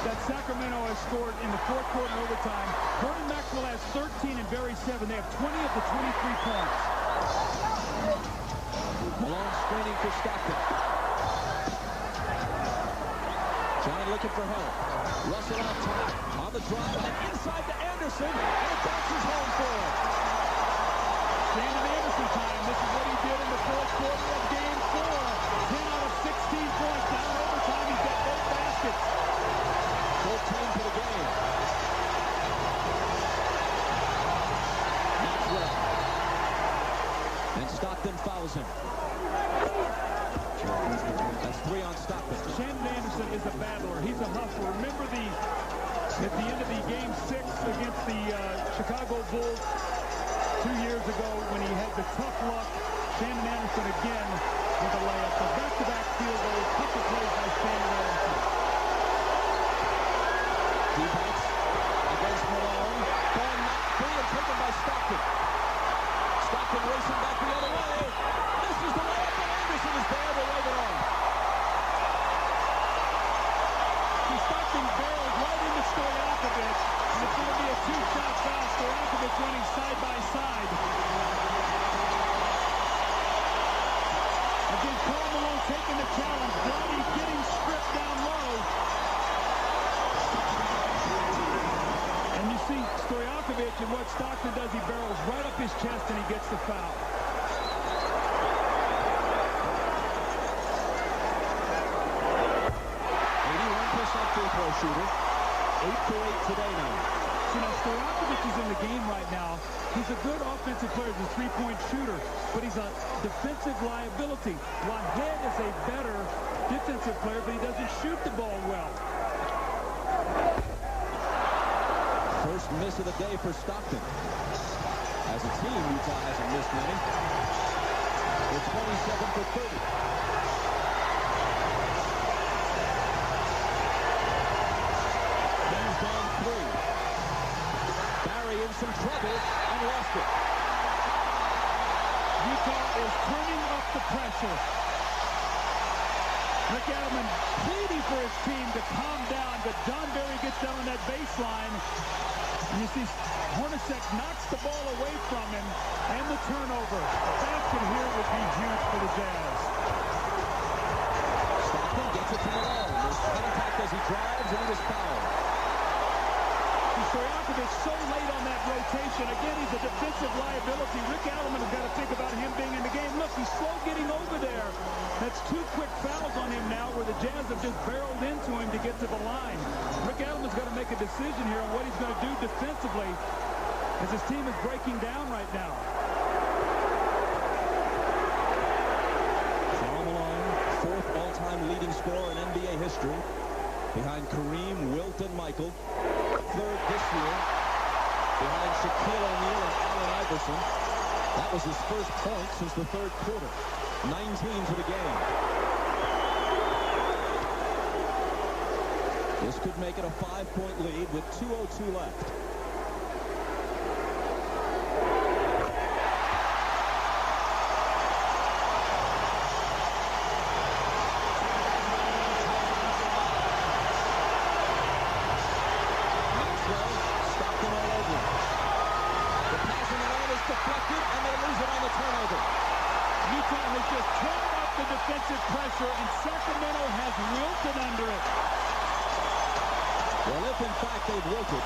that Sacramento has scored in the fourth quarter and overtime? Vernon Maxwell has 13 and Barry 7. They have 20 of the 23 points. Malone screening for Stockton. John looking for help. Russell on top. On the drive and inside to Anderson. And it bounces home for him. Brandon Anderson time. This is what he did in the fourth quarter of Game 4. 10 out of 16 points. Down overtime. He's got both baskets. 14 for the game. Maxwell. And Stockton fouls him. That's 3 on Stockton. Shannon Anderson is a battler. He's a hustler. Remember at the end of the Game 6 against the Chicago Bulls 2 years ago when he had the tough luck. Shannon Anderson again with a layup. So back-to-back field goals. Couple plays by Shannon Anderson. Defense against Malone. Ball knocked free and taken by Stockton. Stockton racing back the other way. This is the layup, and Anderson is there to wave it on. Stockton barrels right into Stojakovic, and it's going to be a 2-shot foul. Stojakovic running side by side. Again, Karl Malone taking the challenge. Brownie getting stripped down low. And you see Stojakovic, and what Stockton does, he barrels right up his chest and he gets the foul. Free throw shooter. 8 for 8 today now. You know, Stojakovic is in the game right now. He's a good offensive player. He's a three-point shooter, but he's a defensive liability. Wahed is a better defensive player, but he doesn't shoot the ball well. First miss of the day for Stockton. As a team, Utah hasn't missed many. They're 27 for 30. He's down 3. Barry in some trouble and lost it. Utah is turning up the pressure. Rick Adelman pleading for his team to calm down, but John Barry gets down on that baseline. And you see Hornacek knocks the ball away from him, and the turnover. A basket here would be huge for the Jazz. Stockton gets it to Malone. There's contact as he drives, and he was fouled. Stojakovic so late on that rotation. Again, he's a defensive liability. Rick Adelman has got to think about him being in the game. Look, he's slow getting over there. That's 2 quick fouls on him now where the Jazz have just barreled into him to get to the line. Rick Adelman's got to make a decision here on what he's going to do defensively as his team is breaking down right now. Karl Malone, 4th all-time leading scorer in NBA history, behind Kareem, Wilt, and Michael. 3rd this year, behind Shaquille O'Neal and Allen Iverson. That was his first point since the 3rd quarter. 19 for the game. This could make it a 5-point lead with 2:02 left. Pressure, and Sacramento has wilted under it. Well, if in fact they've wilted,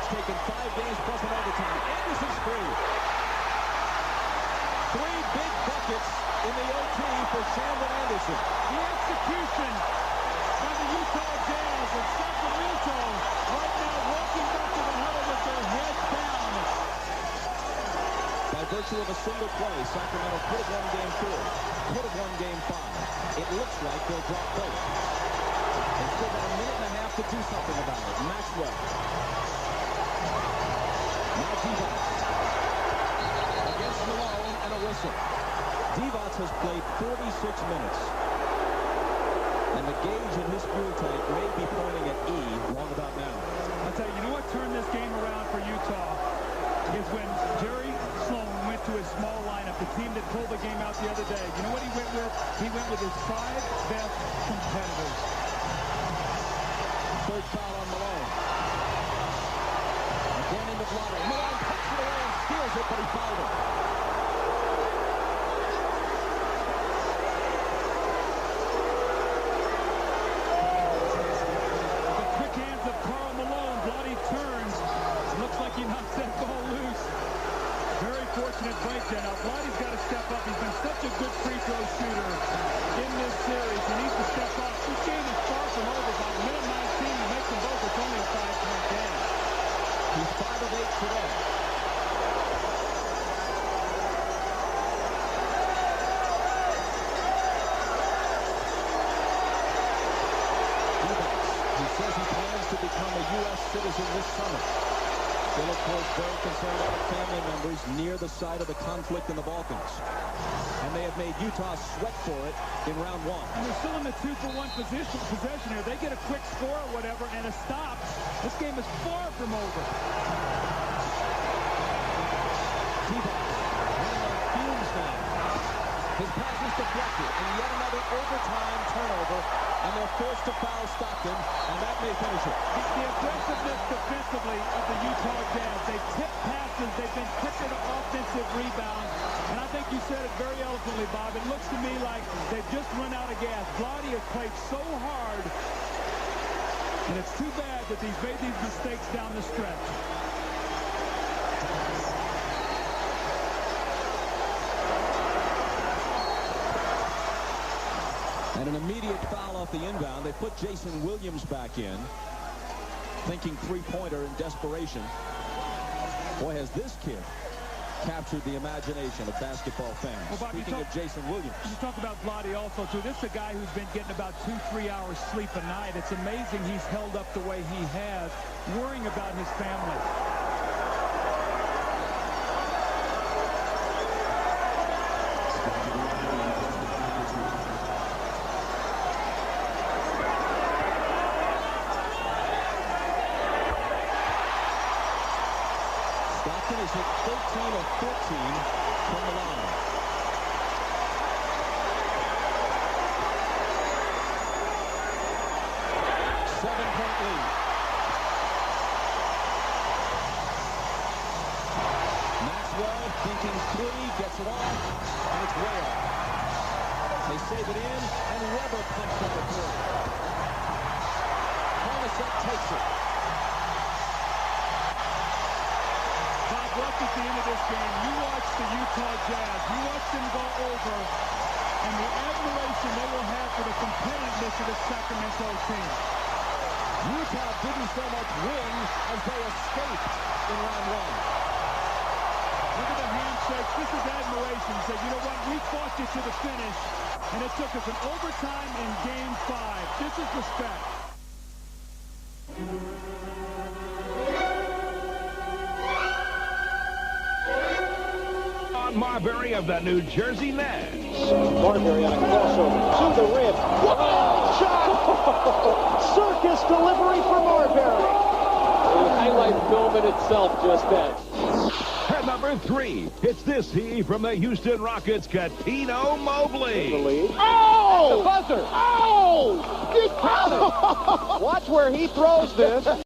it's taken 5 games plus an overtime. Anderson's free. 3 big buckets in the OT for Shandon Anderson. The execution by the Utah Jazz, and Sacramento right now walking back to the huddle with their heads down. By virtue of a single play, Sacramento could have won game 4, could have won game 5. It looks like they'll drop both. They've still got a minute and a half to do something about it. Maxwell. Now Divac. Against Malone and a whistle. Divac has played 46 minutes. And the gauge in his fuel tank may be pointing at E long about now. I'll tell you, you know what turned this game around for Utah is when Jerry Sloan went to his small lineup, the team that pulled the game out the other day. You know what he went with? He went with his 5 best competitors. 3rd foul on Malone. Again into Vlade. Malone puts it away and steals it, but he fouled it. The quick hands of Karl Malone. Vlade turns. Looks like he knocks that ball loose. Very fortunate break there. Now, Vlade's got to step up. He's been such a good free throw shooter in this series. He needs to step up. This game is far from over. By the minute 19, he makes them both. It's only a 5-point game. He's 5 of 8 today. He says he plans to become a U.S. citizen this summer. Still, of course, very concerned about family members near the site of the conflict in the Balkans. And they have made Utah sweat for it in round 1. And they're still in the 2-for-1 possession here. They get a quick score or whatever and a stop. This game is far from over. Divac running on fumes now. His pass is deflected, and yet another overtime turnover, and they're forced to foul Stockton, and that may finish it. The aggressiveness defensively of the Utah Jazz. They tip passes. They've been quicker to offensive rebounds. And I think you said it very eloquently, Bob. It looks to me like they've just run out of gas. Vlade has played so hard, and it's too bad that he's made these mistakes down the stretch. And an immediate foul off the inbound. They put Jason Williams back in. thinking three-pointer in desperation. Boy, has this kid captured the imagination of basketball fans. Well, Bob, Speaking of Jason Williams. You talk about Vladdy also, too. This is a guy who's been getting about 2-3 hours sleep a night. It's amazing he's held up the way he has, worrying about his family. Stockton has hit 13 of 14 from the line. Seven-point lead. Maxwell thinking three, gets it off, and it's way off. They save it in, and Weber pumps up a three. Hornacek takes it. Look at the end of this game. You watch the Utah Jazz. You watch them go over, and the admiration they will have for the competitiveness of the Sacramento team. Utah didn't so much win as they escaped in round one. Look at the handshakes. This is admiration. He said, you know what? We fought you to the finish, and it took us an overtime in Game 5. This is respect. Marbury of the New Jersey Nets. Marbury on a crossover to the rim. Wild shot! Circus delivery for Marbury. The highlight film in itself just that. At number 3, it's this he from the Houston Rockets, Cuttino Mobley. The lead. Oh! The buzzer! Oh! Watch where he throws this.